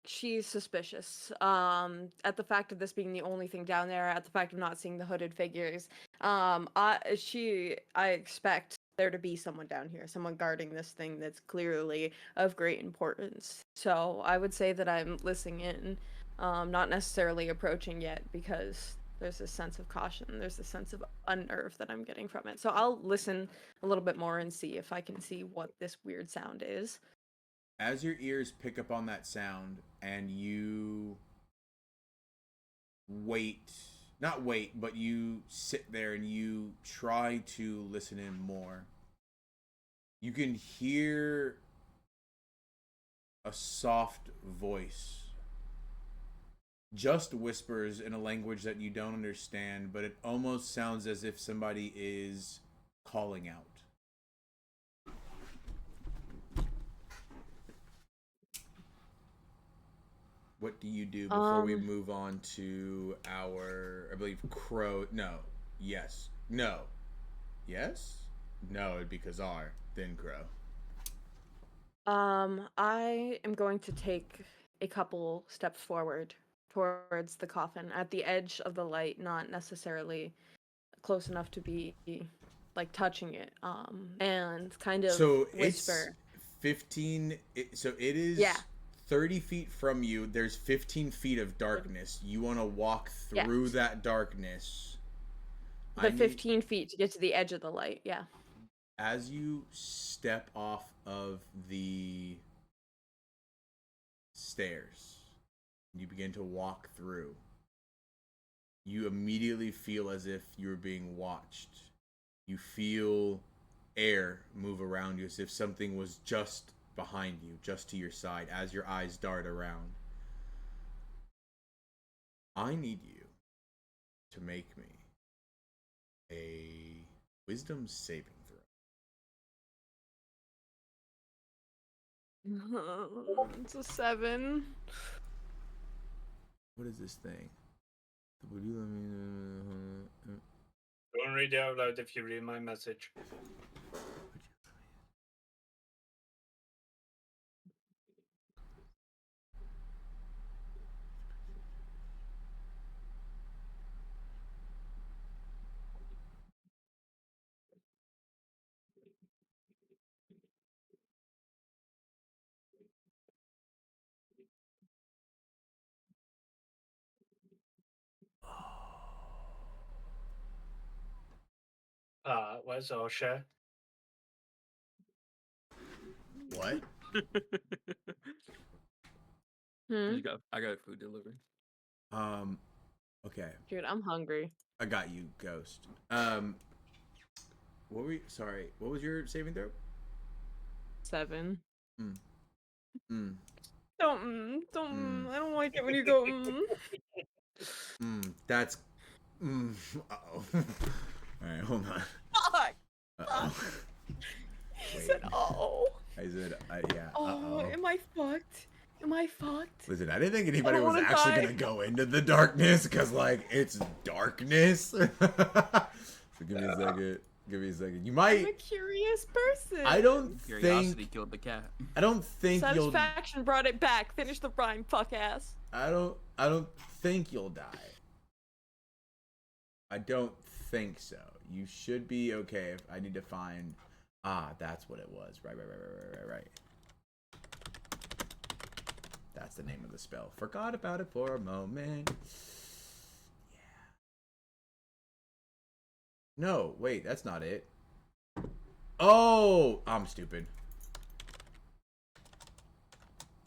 she's suspicious. At the fact of this being the only thing down there, at the fact of not seeing the hooded figures. I expect there to be someone down here, someone guarding this thing that's clearly of great importance. So I would say that I'm listening in, not necessarily approaching yet because there's a sense of caution, there's a sense of unnerve that I'm getting from it. So I'll listen a little bit more and see if I can see what this weird sound is. As your ears pick up on that sound and you not wait, but you sit there and you try to listen in more, you can hear a soft voice. Just whispers in a language that you don't understand, but it almost sounds as if somebody is calling out. What do you do before we move on to our, I believe, Crow? No. Yes. No. Yes? No, it'd be Kazar, then Crow. I am going to take a couple steps forward towards the coffin at the edge of the light, not necessarily close enough to be like touching it. And kind of whisper. It's 15. So it is 30 feet from you. There's 15 feet of darkness. You want to walk through that darkness. The 15 feet to get to the edge of the light. Yeah. As you step off of the stairs, you begin to walk through. You immediately feel as if you're being watched. You feel air move around you as if something was just behind you, just to your side, as your eyes dart around. I need you to make me a wisdom saving throw. It's a 7. What is this thing? Don't read it out loud if you read my message. Where's Osha? What? Hmm? I got food delivery. Okay. Dude, I'm hungry. I got you, Ghost. What were you? Sorry. What was your saving throw? 7. Mm. Don't. I don't like it when you go. That's. Uh-oh. All right, hold on. Fuck. Uh-oh. He Wait. said, "Oh." I said, yeah. Oh, Uh-oh. am I fucked? Am I fucked? Listen, I didn't think anybody don't was wanna actually die. gonna go into the darkness because, like, it's darkness. So give me a second. Give me a second. You I'm might. a curious person. I don't Curiosity think. killed the cat. I don't think you'll. Satisfaction brought it back. Finish the rhyme, fuck ass. I don't think you'll die. I don't think so. You should be okay. If I need to find. That's what it was. Right. That's the name of the spell. Forgot about it for a moment. Yeah. No, wait, that's not it. Oh, I'm stupid.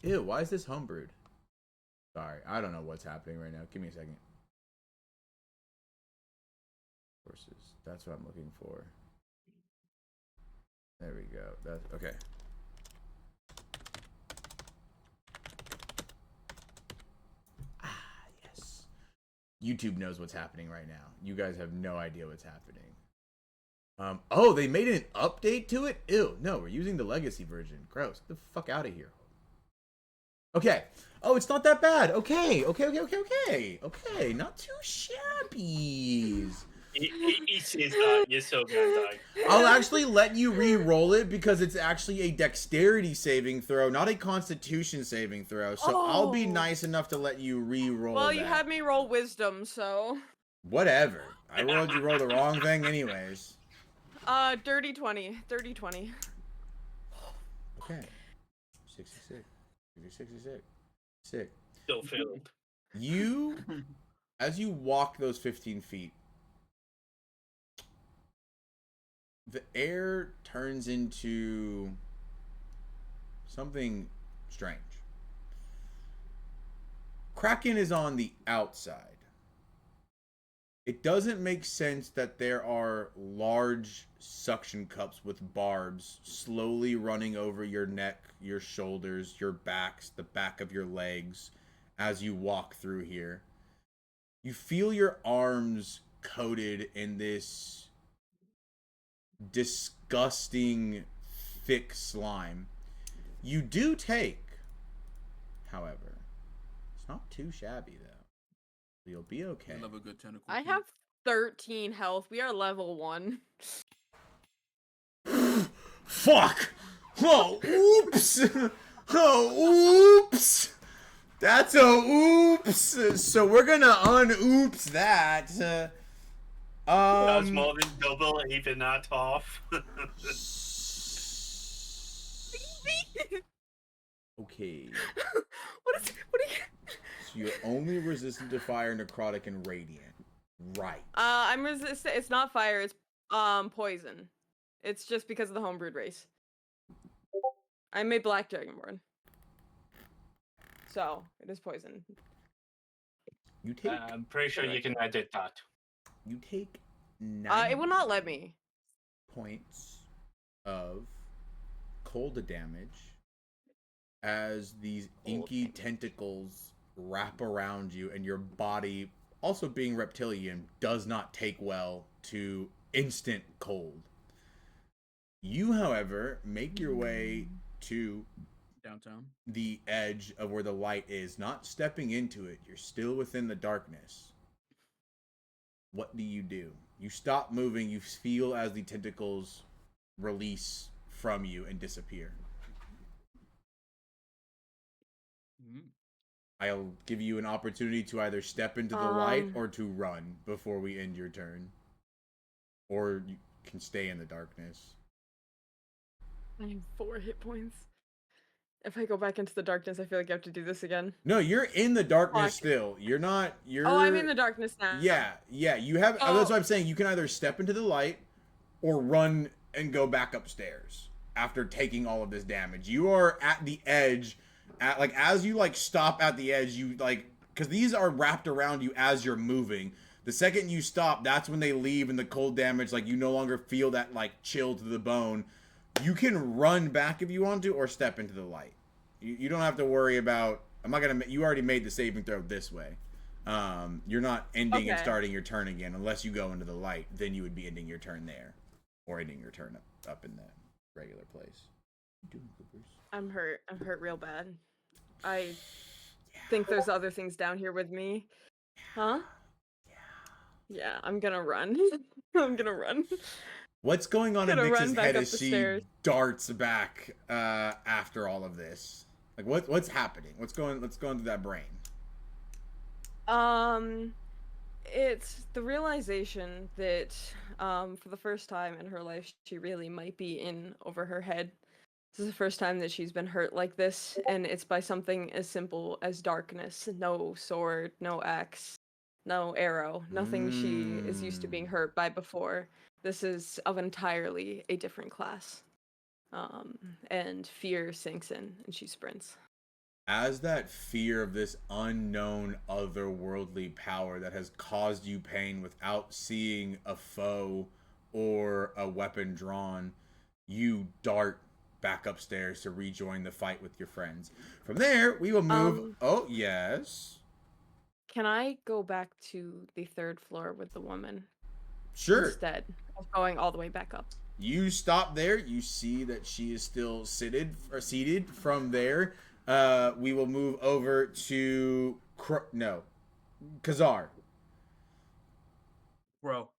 Ew, why is this homebrewed? Sorry, I don't know what's happening right now. Give me a second. Sources. That's what I'm looking for. There we go. That's okay. Yes. YouTube knows what's happening right now. You guys have no idea what's happening. Oh, they made an update to it? Ew, no, we're using the legacy version. Gross. Get the fuck out of here. Okay. Oh, it's not that bad. Okay. Not too shabby. He says that. You're so gonna die. I'll actually let you re-roll it because it's actually a dexterity saving throw, not a constitution saving throw. So I'll be Oh. nice enough to let you re-roll Well, that. you had me roll wisdom, so. Whatever. I rolled you roll the wrong thing anyways. Dirty 20. Dirty 20. Okay. 66. 66. Sick. Still failed. You, as you walk those 15 feet, the air turns into something strange. Kraken is on the outside. It doesn't make sense that there are large suction cups with barbs slowly running over your neck, your shoulders, your backs, the back of your legs as you walk through here. You feel your arms coated in this disgusting thick slime. You do take, however, it's not too shabby though. You'll be okay. I love a good tentacle. I have 13 health. We are level 1. Fuck! Oh, oops! Oh, oops! That's a oops! So we're gonna un-oops that. That's more than double, even that off. Okay. What are you? So you're only resistant to fire, necrotic, and radiant. Right. I'm resistant. It's not fire. It's poison. It's just because of the homebrewed race. I'm a black dragonborn, so it is poison. You take. I'm pretty sure you can edit that. You take 9 It will not let me. points of cold damage as these inky tentacles wrap around you, and your body, also being reptilian, does not take well to instant cold. You, however, make your way to downtown. the edge of where the light is, not stepping into it. You're still within the darkness. What do? You stop moving. You feel as the tentacles release from you and disappear. I'll give you an opportunity to either step into the light or to run before we end your turn. Or you can stay in the darkness. I have 4 hit points. If I go back into the darkness, I feel like I have to do this again. No, you're in the darkness Fuck. still. You're not. You're. Oh, I'm in the darkness now. Yeah. You have. Oh. That's what I'm saying. You can either step into the light, or run and go back upstairs after taking all of this damage. You are at the edge, as you stop at the edge, you because these are wrapped around you as you're moving. The second you stop, that's when they leave, and the cold damage, you no longer feel that chill to the bone. You can run back if you want to, or step into the light. You don't have to worry about. I'm not gonna. You already made the saving throw this way. You're not ending and starting your turn again unless you go into the light. Then you would be ending your turn there, or ending your turn up in that regular place. I'm hurt. I'm hurt real bad. I think there's other things down here with me. Huh? Yeah, I'm gonna run. I'm gonna run. What's going on in Nix's head as she stairs. darts back after all of this? What's happening? What's going through that brain? It's the realization that for the first time in her life, she really might be in over her head. This is the first time that she's been hurt like this, and it's by something as simple as darkness. No sword, no axe, no arrow, nothing she is used to being hurt by before. This is of entirely a different class. And fear sinks in, and she sprints. As that fear of this unknown otherworldly power that has caused you pain without seeing a foe or a weapon drawn, you dart back upstairs to rejoin the fight with your friends. From there, we will move... oh, yes? Can I go back to the third floor with the woman? Sure. Instead of going all the way back up. You stop there. You see that she is still seated. From there, we will move over to Kazar. Bro.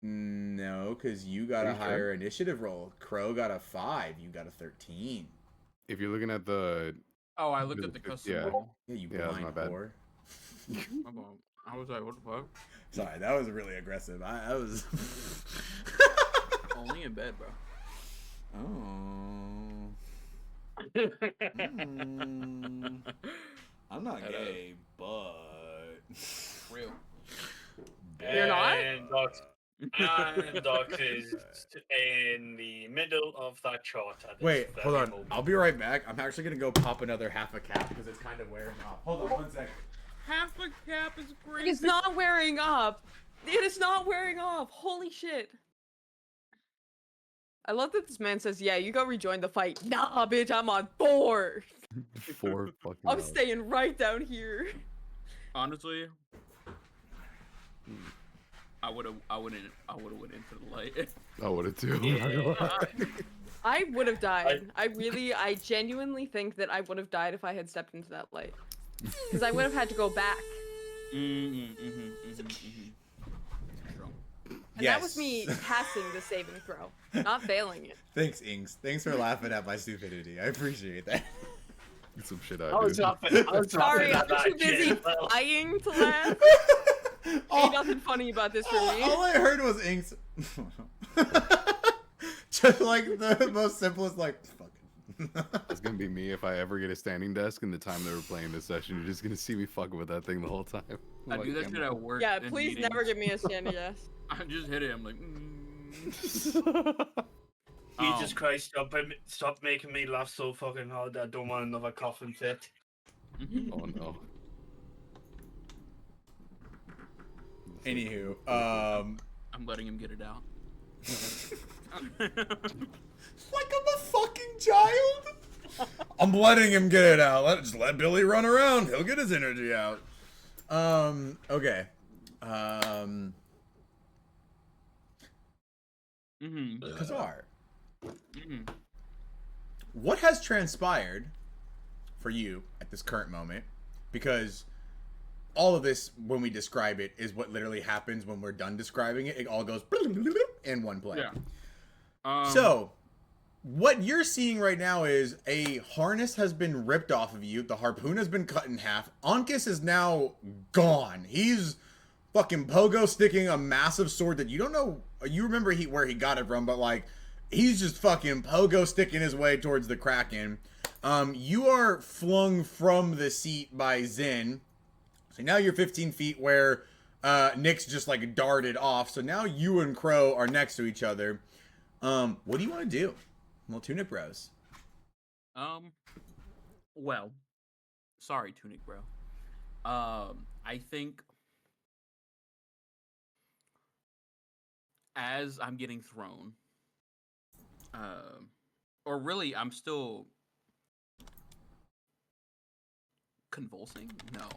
No, because you got a higher initiative roll. Crow got a 5. You got a 13. If you're looking at the... Oh, I looked at the custom roll. Yeah, you that's blind my bad. whore. I was like, what the fuck? Sorry, that was really aggressive. I was... Only in bed, bro. Oh. I'm not gay, but... Real. You're not? And Doc is in the middle of that chart. Wait, hold on. I'll be right back. I'm actually going to go pop another half a cap because it's kind of wearing off. Hold on 1 second. Half a cap is crazy. It's not wearing up. It is not wearing off. Holy shit. I love that this man says, yeah, you go rejoin the fight. Nah, bitch, I'm on 4. 4 fucking I'm hours. staying right down here. Honestly, I would have went into the light. I would have too. I would have died. I genuinely think that I would have died if I had stepped into that light. Because I would have had to go back. And that was me passing the saving throw, not failing it. Thanks, Ings. Thanks for laughing at my stupidity. I appreciate that. Some shit I was laughing. Sorry, I'm at too that busy shit. flying to laugh. Ain't nothing funny about this for me. All I heard was Ings. Just like the most simplest, fucking. It's gonna be me if I ever get a standing desk in the time they were playing this session. You're just gonna see me fucking with that thing the whole time. I do that shit at work. Yeah, in please meetings. never give me a standing desk. I just hit it. I'm like, Jesus Christ, stop making me laugh so fucking hard. I don't want another coffin fit. Oh no. Anywho, I'm letting him get it out. like I'm a fucking child. I'm letting him get it out. Just let Billy run around. He'll get his energy out. Okay. Kazar. What has transpired for you at this current moment? Because all of this, when we describe it, is what literally happens when we're done describing it. It all goes in one play. Yeah. So, what you're seeing right now is a harness has been ripped off of you. The harpoon has been cut in half. Ankis is now gone. He's fucking pogo sticking a massive sword that you don't know. You remember where he got it from, but he's just fucking pogo sticking his way towards the Kraken. You are flung from the seat by Zin. So now you're 15 feet where Nyx just darted off. So now you and Crow are next to each other. What do you want to do? Little Tunic Bros. Well, sorry, Tunic Bro. I think as I'm getting thrown, or really, I'm still convulsing. No,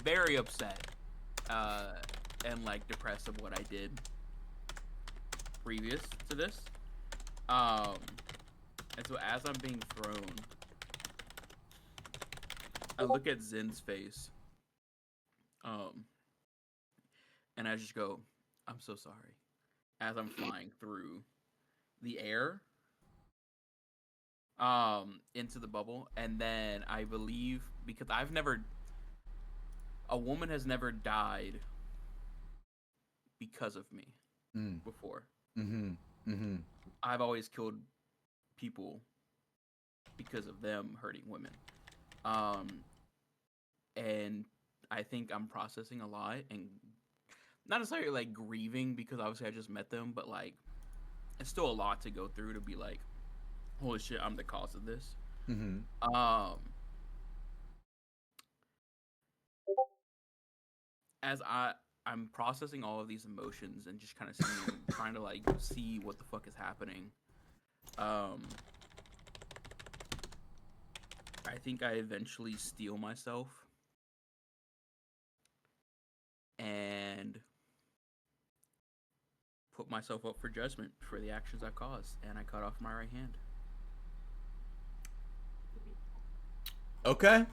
very upset, and like depressed of what I did previous to this. And so as I'm being thrown, I look at Zin's face, and I just go, "I'm so sorry." As I'm flying through the air, into the bubble, and then I believe because a woman has never died because of me before. I've always killed people because of them hurting women. And I think I'm processing a lot and not necessarily like grieving because obviously I just met them, but like it's still a lot to go through to be like, holy shit, I'm the cause of this. As I'm processing all of these emotions and just kind of trying to like see what the fuck is happening. I think I eventually steel myself and put myself up for judgment for the actions I've caused, and I cut off my right hand. Okay.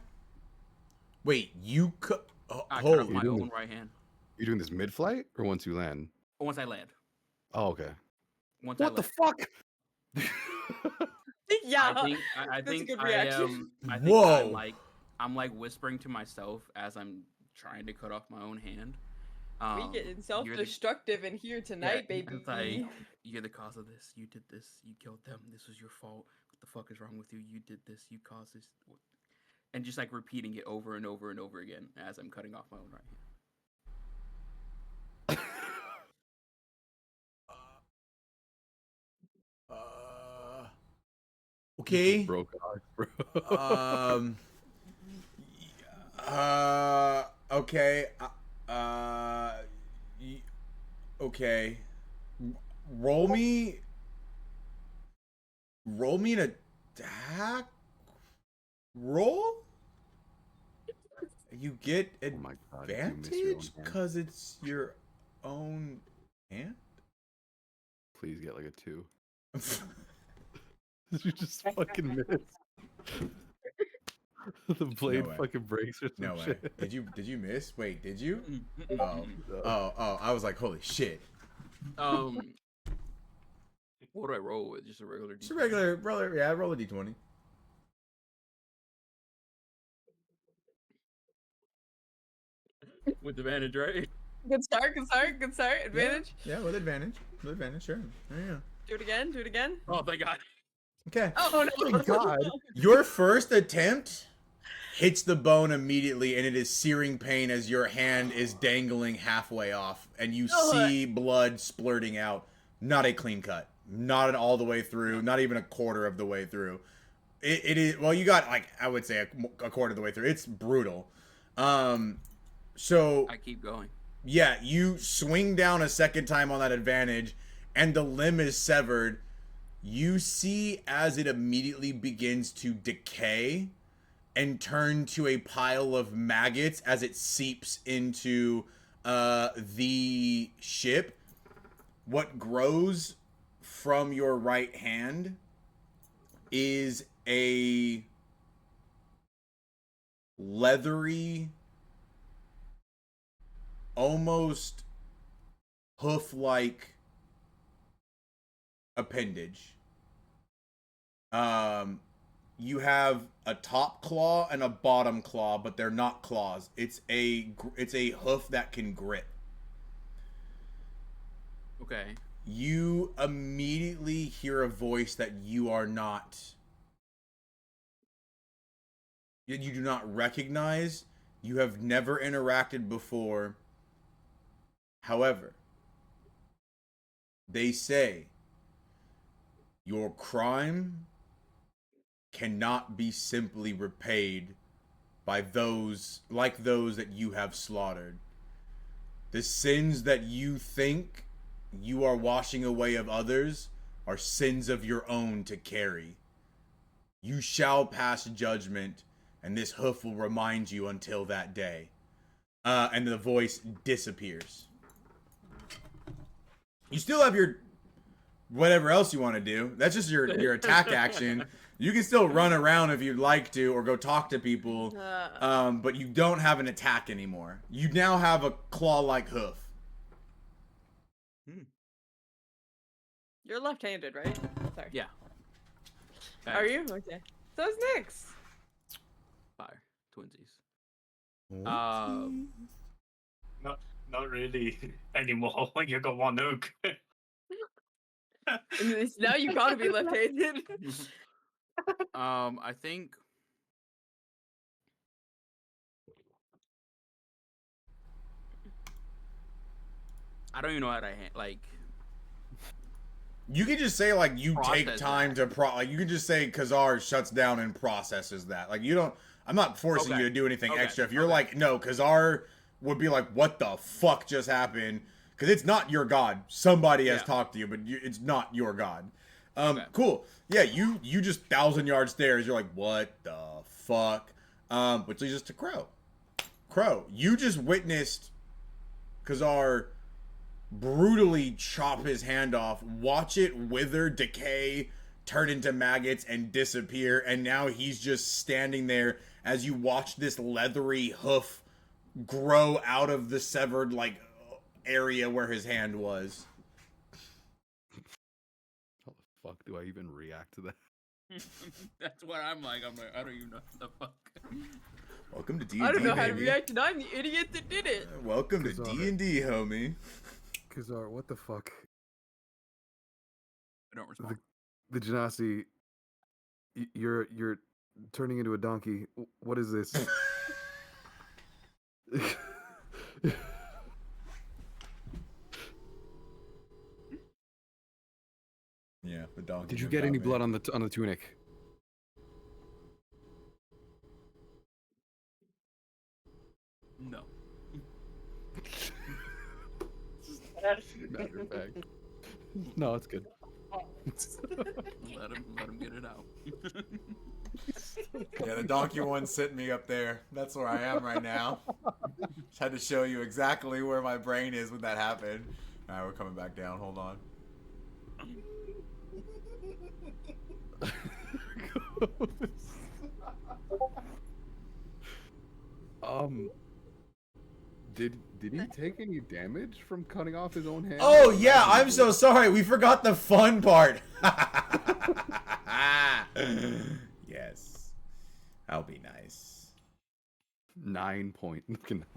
Wait, you cut? I cut off my own right hand. You're doing this mid-flight or once you land? Once I land. Oh, okay. Once what I the land. fuck? Yeah, I that's a think good I reaction. am. I think Whoa. I'm like whispering to myself as I'm trying to cut off my own hand. We getting self-destructive in here tonight, baby. It's like, you're the cause of this. You did this. You killed them. This was your fault. What the fuck is wrong with you? You did this. You caused this. And just like repeating it over and over and over again as I'm cutting off my own right hand. Okay. Broke off, bro. Okay. Okay. Roll me an attack roll. You get advantage because it's your own hand. Please get like a 2. You just fucking miss. The blade fucking breaks or some shit. Way. Did you miss? Wait, did you? Oh, I was like, holy shit. What do I roll with? Just a regular D20? Just a regular, brother. Yeah, roll a D20. With advantage, right? Good start. Advantage. Yeah, with advantage. With advantage, sure. Yeah. Do it again. Oh, thank God. Okay. Oh no! Thank God. Your first attempt hits the bone immediately, and it is searing pain as your hand is dangling halfway off, and you see blood splurting out. Not a clean cut. Not all the way through. Not even a quarter of the way through. It is, well, you got, like, I would say a quarter of the way through. It's brutal. So I keep going. Yeah, you swing down a second time on that advantage, and the limb is severed. You see as it immediately begins to decay and turn to a pile of maggots as it seeps into the ship. What grows from your right hand is a leathery, almost hoof-like appendage. You have a top claw and a bottom claw, but they're not claws. It's a hoof that can grip. Okay. You immediately hear a voice that you are not. You do not recognize. You have never interacted before. However, They say your crime cannot be simply repaid by those that you have slaughtered. The sins that you think you are washing away of others are sins of your own to carry. You shall pass judgment, and this hoof will remind you until that day. And the voice disappears. You still have your whatever else you want to do. That's just your attack action. You can still run around if you'd like to, or go talk to people. But you don't have an attack anymore. You now have a claw-like hoof. You're left-handed, right? Sorry. Yeah. Are you? Okay. So is Nyx. Fire. Twinsies. Not really anymore. You got one hook. Now you gotta be left-handed. I think I don't even know how to like. You can just say like you take Process time that. to like you can just say Kazar shuts down and processes that. Like you don't. I'm not forcing Okay. you to do anything Okay. extra. If you're Okay. like no, Kazar would be like, what the fuck just happened? Because it's not your god. Somebody has Yeah. talked to you, but it's not your god. Okay. Cool. Yeah, you just 1,000-yard stairs. You're like, what the fuck? Which leads us to Crow. Crow, you just witnessed Kazar brutally chop his hand off, watch it wither, decay, turn into maggots, and disappear, and now he's just standing there as you watch this leathery hoof grow out of the severed like area where his hand was. How the fuck do I even react to that? That's what I'm like. I don't even know what the fuck. Welcome to D&D, I don't know how to baby. react, and I'm the idiot that did it. Welcome to Kazar. D&D, homie. Kazar, what the fuck? I don't respond. The Genasi, you're turning into a donkey. What is this? Yeah, the donkey. Did you get any blood on the tunic? No. Matter of fact. No, it's good. Let him get it out. Yeah, the donkey one's sitting me up there. That's where I am right now. Just had to show you exactly where my brain is when that happened. Alright, we're coming back down. Hold on. Did he take any damage from cutting off his own hand? Oh, yeah, I'm so sorry. We forgot the fun part. Yes. That'll be nice. 9 point.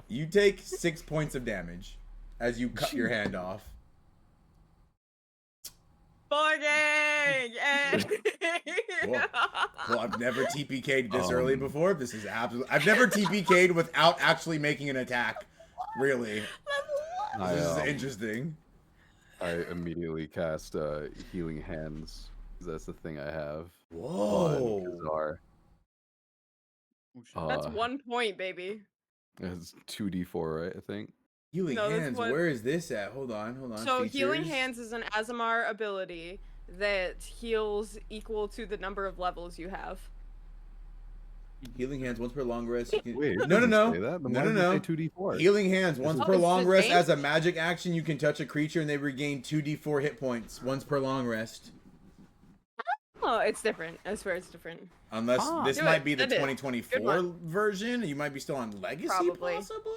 You take 6 points of damage as you cut your hand off. Fucking! Well, I've never TPK'd this early before. This is absolutely... I've never TPK'd without actually making an attack. Really. This is interesting. I immediately cast Healing Hands. 'Cause that's the thing I have. Whoa. Kazar. That's 1 point, baby. It's 2d4, right? I think. Healing No, that's Hands, what- where is this at? Hold on. So Healing Features. Hands is an Azamar ability that heals equal to the number of levels you have. Healing Hands, once per long rest. You can... Wait, it no. doesn't say that. Then No, why no, does it no. say 2d4. Healing Hands, once Oh, per it's long the rest. same? As a magic action, you can touch a creature and they regain 2d4 hit points once per long rest. Oh, it's different. I swear it's different. Unless this Do might it. be the Did it. 2024 Good one. version. You might be still on Legacy, Probably. possibly.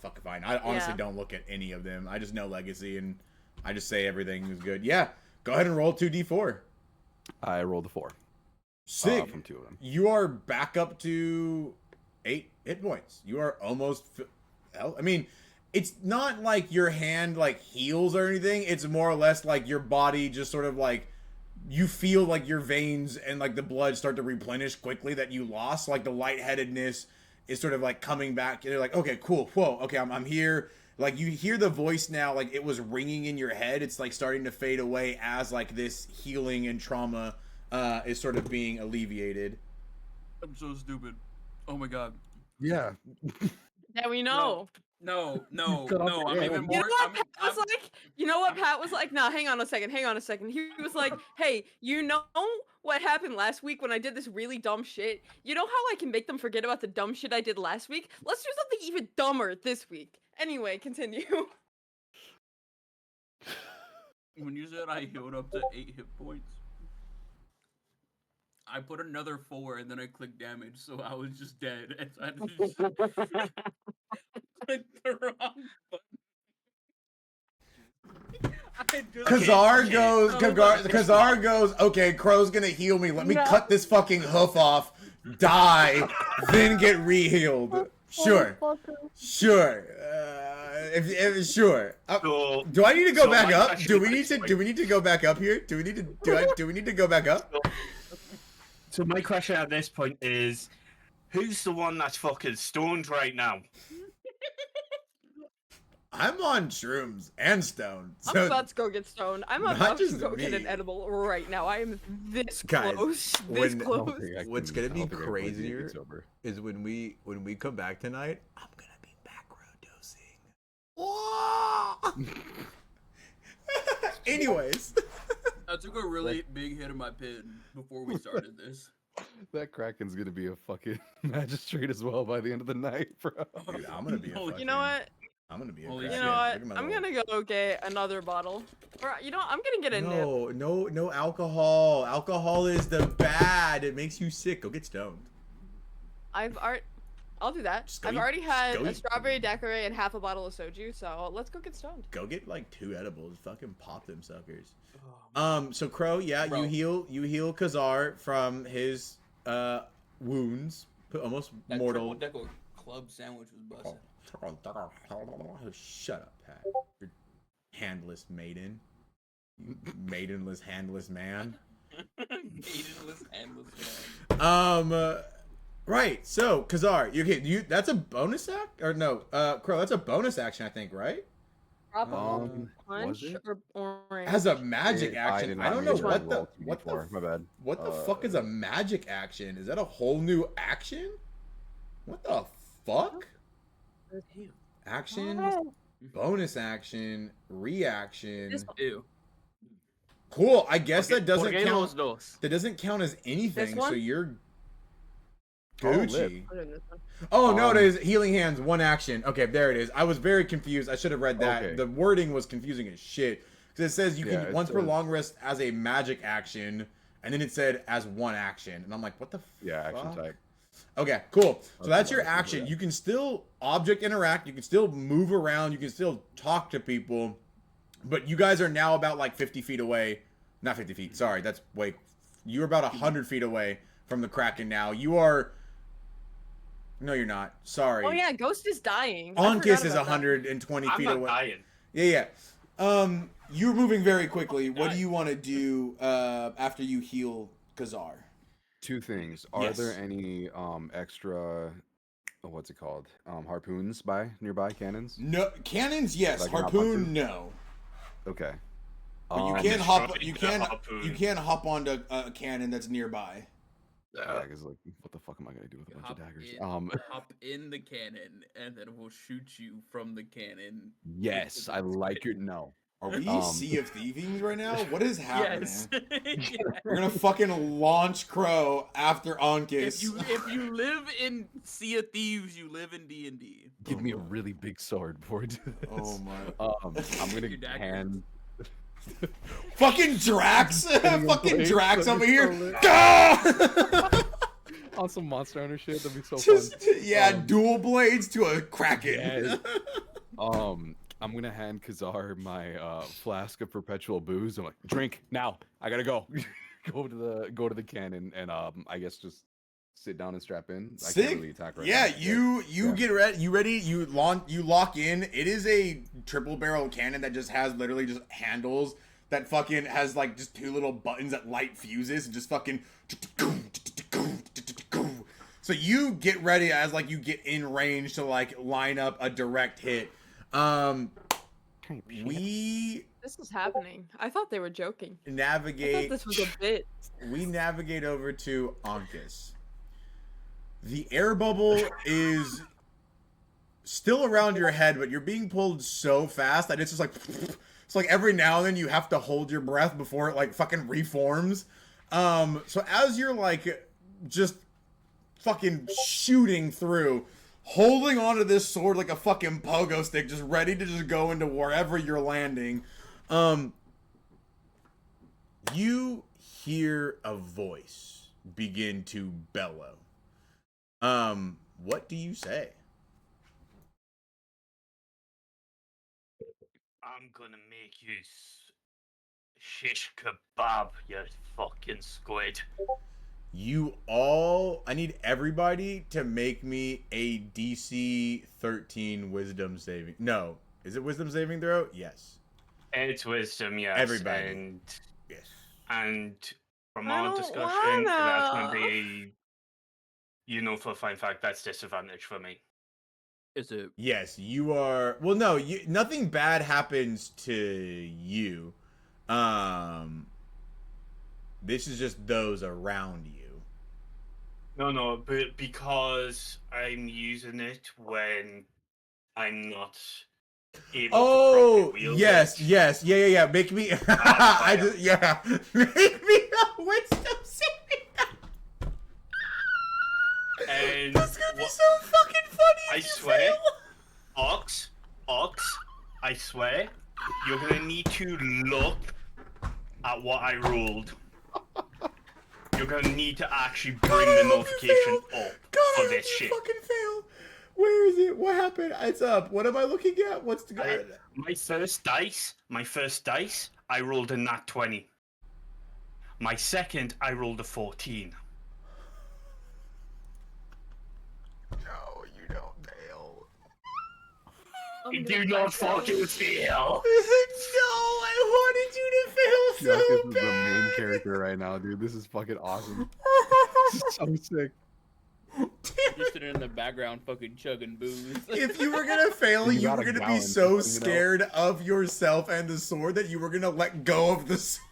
Fuck fine. I honestly Yeah. don't look at any of them. I just know Legacy and I just say everything is good. Yeah, go ahead and roll 2d4. I rolled a 4. Sick. From 2 of them. You are back up to 8 hit points. You are almost. I mean, it's not like your hand like heals or anything. It's more or less like your body just sort of like you feel like your veins and like the blood start to replenish quickly that you lost. Like the lightheadedness is sort of like coming back. And you're like, okay, cool, whoa, okay, I'm here. like you hear the voice now, like it was ringing in your head. It's like starting to fade away as like this healing and trauma is sort of being alleviated. I'm so stupid. Oh my god. Yeah. Yeah, we know. No. cut off I'm your even hand. more. You know what I'm, Pat was like? You know what Pat was like? Nah, hang on a second. He was like, hey, you know what happened last week when I did this really dumb shit? You know how I can make them forget about the dumb shit I did last week? Let's do something even dumber this week. Anyway, continue. When you said I healed up to 8 hit points, I put another 4 and then I clicked damage, so I was just dead. And so I had to just click the wrong button. Kazar goes, okay, Crow's gonna heal me. Let me cut this fucking hoof off, die, then get re-healed. Sure. Sure. Sure. So, Do I need to go so back my up? question Do we at need this to point- do we need to go back up here? Do we need to go back up? So my question at this point is, who's the one that's fucking stoned right now? I'm on shrooms and stone. I'm So about to go get stoned. I'm not about to just go get an me. edible right now. I am this Guys, close. This when- I don't close. think I What's can- gonna be I don't think I can wait till you crazier get sober. is when we come back tonight, I'm gonna be back road dosing. Whoa! Anyways. I took a really big hit of my pin before we started this. That Kraken's gonna be a fucking magistrate as well by the end of the night, bro. Dude, I'm gonna be a Holy- fucking, You know what? I'm gonna be a Holy You crackhead. know what? Look at my I'm little- gonna go get another bottle. Or you know what? I'm gonna get a nip. No alcohol. Alcohol is the bad. It makes you sick. Go get stoned. I'll do that. Just go I've eat- already had just go a eat. strawberry daiquiri and half a bottle of soju, so let's go get stoned. Go get like 2 edibles. Fucking pop them suckers. Oh, So Crow, yeah, Bro. you heal Kazar from his wounds, almost That mortal. triple decker club sandwich was busted. Shut up, Pat. You're handless maiden. You maidenless, handless man. Maidenless, handless man. Right. So Kazar, you that's a bonus act or no? Crow, that's a bonus action, I think, right? Tropical Was punch it? or orange. As a magic I action, did I not don't mean know to roll what the T4. My bad. what the fuck is a magic action? Is that a whole new action? What the fuck? Action, bonus action, reaction. This- Ew. Cool. I guess that doesn't Por qué los count. dos? That doesn't count as anything. So one? you're Oh, lit. Gucci. I'm doing this one. Oh no, it is healing hands, one action. Okay, there it is. I was very confused. I should have read that. Okay. The wording was confusing as shit. Because it says you Yeah, can it once per says- long rest as a magic action, and then it said as one action, and I'm like, what the? Yeah, action fuck? type. Okay, cool. So Okay, that's your well, let's do action. that. You can still object interact. You can still move around. You can still talk to people, but you guys are now about like 50 feet away. Not 50 feet. Sorry, that's way. You're about 100 feet away from the Kraken now. You are. No, you're not. Sorry. Oh yeah, Ghost is dying. I Onkiss forgot is about that. 120 I'm feet not away. dying. Yeah. You're moving very quickly. What do die. you want to do after you heal Kazar? Two things. Are Yes. there any extra what's it called? Harpoons nearby cannons? No cannons, yes. Like an Harpoon, harpoon? no. Okay. But you Um, can just hop. drop You into the can. harpoon. You can hop onto a cannon that's nearby. Yeah, because like, what the fuck am I gonna do with a bunch of Hop daggers? in, hop in the cannon, and then we'll shoot you from the cannon. Yes, I like your no. Are we Um, Sea of Thieving right now? What is happening? Yes. Yes. We're gonna fucking launch Crow after Onkiss. If you live in Sea of Thieves, you live in D&D. Give me a really big sword before I do this. Oh my. I'm gonna Your dagger. hand. Fucking Drax! Fucking blades, Drax that'd over be here! so lit. Gah! On some Monster Hunter shit, that'd be so Just, fun. yeah, Um, dual blades to a Kraken. Yes. I'm gonna hand Kazar my flask of perpetual booze. I'm like, drink now. I gotta go. go to the cannon and I guess just sit down and strap in. I Sick. can't really attack right Yeah, now. you Yeah. get ready. You lock in. It is a triple barrel cannon that just has literally just handles that fucking has like just 2 little buttons that light fuses and just fucking. So you get ready as like you get in range to like line up a direct hit. We This is happening. I thought they were joking. I thought navigate. this was a bit. We navigate over to Ankus. The air bubble is still around your head, but you're being pulled so fast that it's just like it's like every now and then you have to hold your breath before it like fucking reforms. So as you're like just fucking shooting through, holding onto this sword like a fucking pogo stick, just ready to just go into wherever you're landing, you hear a voice begin to bellow. What do you say? I'm gonna make you shish kebab, you fucking squid. I need everybody to make me a DC 13 wisdom saving. No. Is it wisdom saving throw? Yes. It's wisdom, yes. Everybody. And, Yes. and from I our don't discussion, that's gonna wanna. be, you know, for a fine fact, that's disadvantage for me. Is it? Yes, you are. Well, no, nothing bad happens to you. This is just those around you. No, but because I'm using it when I'm not able to properly wield yes, it. yes, yeah. Make me. I just, yeah. Make me a wisdom saving. And That's gonna be so fucking funny. I if you swear, fail. Ox, I swear, you're gonna need to look at what I rolled. You're gonna need to actually bring God, I the hope notification you failed. up God, I for hope this you shit. fucking failed. Where is it? What happened? It's up. What am I looking at? What's the guy? My first dice, I rolled a nat 20. My second, I rolled a 14. No, you don't fail. You do not fucking fail. No, I wanted you to fail Yuck, so this is bad. the main character right now, dude. This is fucking awesome. This is so sick. Just sitting in the background, fucking chugging booze. If you were gonna fail, You you got were a gonna be gallon, so you know? scared of yourself and the sword that you were gonna let go of the sword.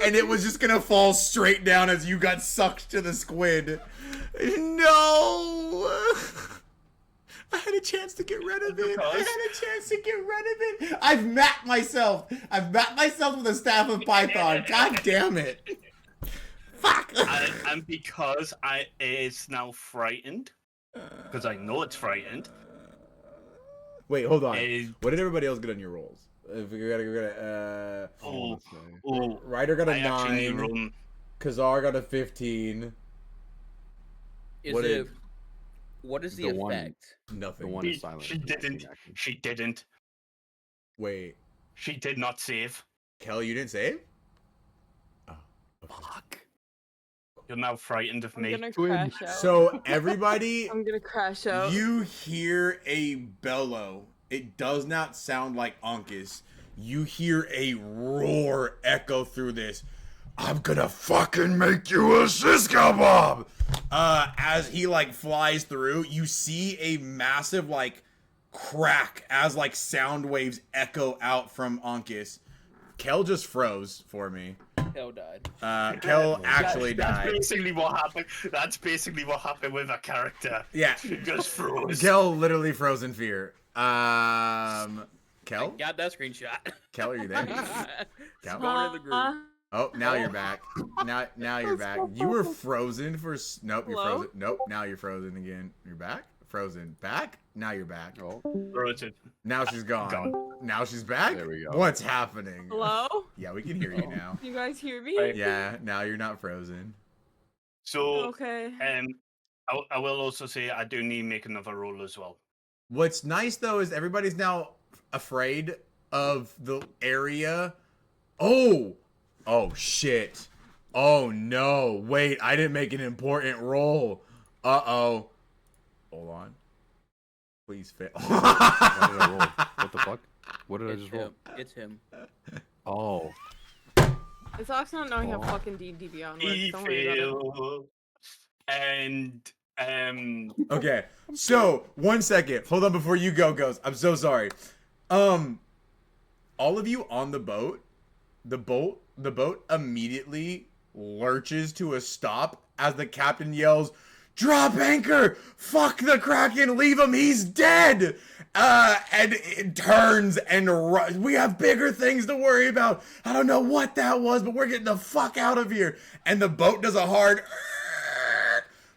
And it was just gonna fall straight down as you got sucked to the squid. No! I had a chance to get rid of it. I had a chance to get rid of it. I've mapped myself. With a staff of Python. God damn it. Fuck. And because it's now frightened, because I know it's frightened. Wait, hold on. is- What did everybody else get on your rolls? If we gotta, Oh, Ryder got a I actually need to 9. roll. Kazar got a 15. Is What it? did- What is the The one- effect? The Nothing. one is silent. She didn't. She didn't. Wait, She did not save. Kel, you didn't save? Oh, okay. Fuck. You're now frightened of I'm me. gonna Twin. crash out. So everybody, I'm gonna crash out. you hear a bellow. It does not sound like Ankus. You hear a roar echo through this. I'm gonna fucking make you a Cisco Bob! As he like flies through, you see a massive like crack as like sound waves echo out from Ankus. Kel just froze for me. Hell died. Kel actually That's died. basically what happened. That's basically what happened with a character. Yeah, She just froze. Kel literally froze in fear. Kel? Got that screenshot. Kel, are you there? Kel? Going in the group. Oh, now you're back. Now you're back. You were frozen for nope, you're Hello? frozen. Nope, now you're frozen again. You're back? Frozen. Back? Now you're back. Oh, Frozen. Now she's gone. Now she's back? There we go. What's happening? Hello? Yeah, we can hear you now. You guys hear me? Right. Yeah, now you're not frozen. So, Okay. I will also say I do need to make another roll as well. What's nice though is everybody's now afraid of the area. Oh shit. Oh no. Wait, I didn't make an important roll. Uh-oh. Hold on. Please fail. What did I roll? What the fuck? What did I It's just roll? him. It's him. Oh. It's Ox not knowing how Oh. fucking D&D Beyond works. He Don't worry about it. failed. And Okay, so 1 second. Hold on before you go, Ghost. I'm so sorry. All of you on the boat, the boat immediately lurches to a stop as the captain yells, "Drop anchor! Fuck the Kraken! Leave him! He's dead!" And it turns and we have bigger things to worry about. I don't know what that was, but we're getting the fuck out of here. And the boat does a hard.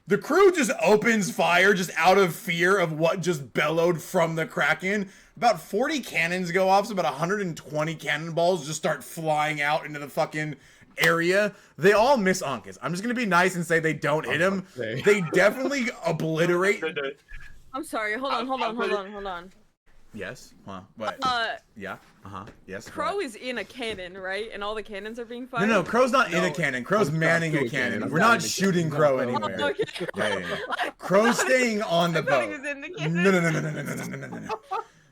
The crew just opens fire just out of fear of what just bellowed from the Kraken. About 40 cannons go off, so about 120 cannonballs just start flying out into the fucking area. They all miss Ankus. I'm just gonna be nice and say they don't hit him. They definitely obliterate. I'm sorry. Hold on. Yes. Huh. What? Yeah. Yes. Crow what? is in a cannon, right? And all the cannons are being fired. No, Crow's not in a cannon. Crow's manning a cannon. We're not shooting Crow anywhere. Oh, okay. Yeah. Crow's staying on the boat. He was in the cannon.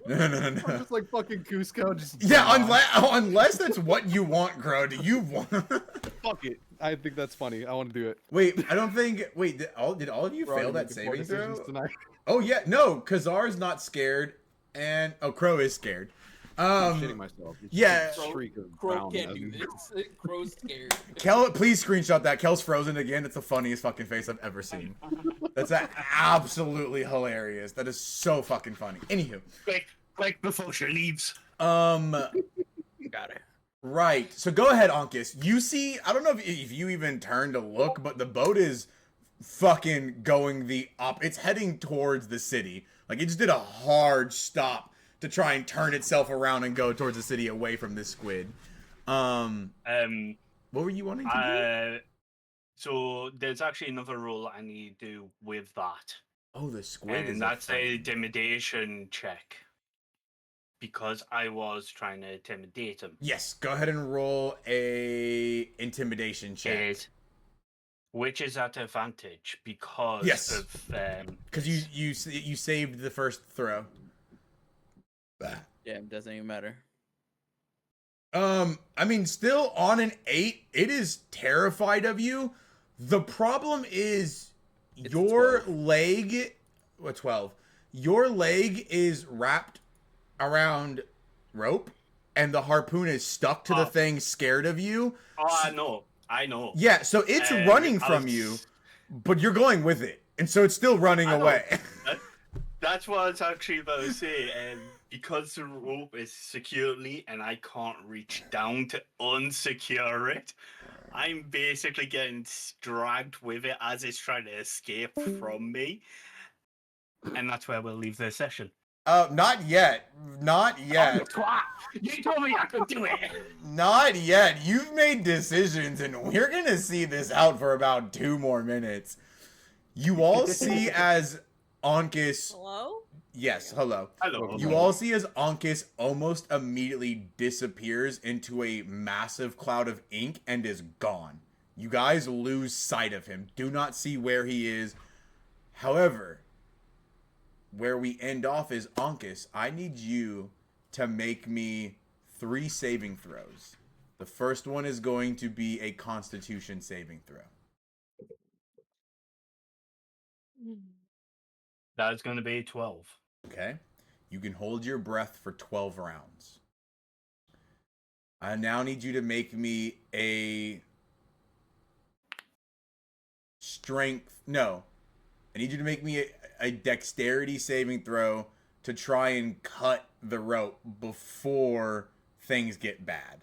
No. I'm just like fucking Cusco. Just Unless that's what you want, Crow. Do you want? fuck it. I think that's funny. I want to do it. Wait, I don't think. Wait, did all of you We're fail already that making poor saving throw? decisions tonight. Oh yeah, no. Kazar's not scared, and Crow is scared. I'm shitting myself. It's yeah. just a streak of Crow brown can't as- do this. Crow's scared. Kel, please screenshot that. Kel's frozen again. It's the funniest fucking face I've ever seen. That's absolutely hilarious. That is so fucking funny. Anywho. Quick before she leaves. Got it. Right. So go ahead, Ankus. You see, I don't know if you even turned to look, but the boat is fucking going it's heading towards the city. Like it just did a hard stop to try and turn itself around and go towards the city away from this squid. What were you wanting to do? So there's actually another rule I need to do with that. Oh, the squid is And that's a intimidation check. Because I was trying to intimidate him. Yes, go ahead and roll a intimidation check. Which is at advantage because of because you saved the first throw. Yeah, it doesn't even matter. I mean, still on an 8, it is terrified of you. The problem is your leg. What 12? Your leg is wrapped around rope, and the harpoon is stuck to the thing, scared of you. Oh, I know. Yeah, so it's running from you, but you're going with it, and so it's still running away. That's what I was actually about to say. And because the rope is securely, and I can't reach down to unsecure it, I'm basically getting dragged with it as it's trying to escape from me. And that's where we'll leave this session. Not yet. Not yet. You told me I could do it. Not yet. You've made decisions, and we're gonna see this out for about 2 more minutes. You all see as Ankus. Hello? Yes, hello. Hello. You all see as Ankus almost immediately disappears into a massive cloud of ink and is gone. You guys lose sight of him. Do not see where he is. However, where we end off is Ankus. I need you to make me 3 saving throws. The first one is going to be a Constitution saving throw. That is going to be 12. Okay? You can hold your breath for 12 rounds. I now need you to make me a strength. No. I need you to make me a dexterity saving throw to try and cut the rope before things get bad.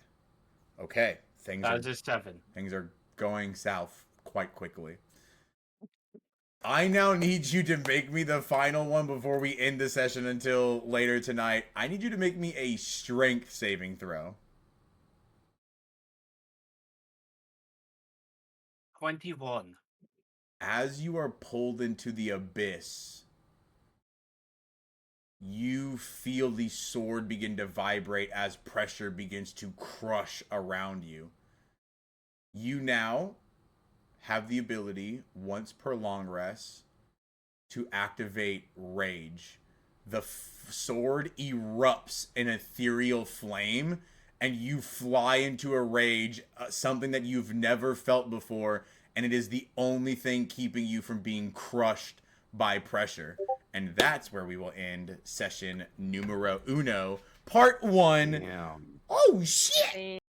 Okay. That is a 7. Things are going south quite quickly. I now need you to make me the final one before we end the session until later tonight. I need you to make me a strength saving throw. 21. As you are pulled into the abyss, you feel the sword begin to vibrate as pressure begins to crush around you. You now have the ability, once per long rest, to activate Rage. The sword erupts in ethereal flame, and you fly into a rage, something that you've never felt before, and it is the only thing keeping you from being crushed by pressure. And that's where we will end session numero uno, part 1. Damn. Oh shit!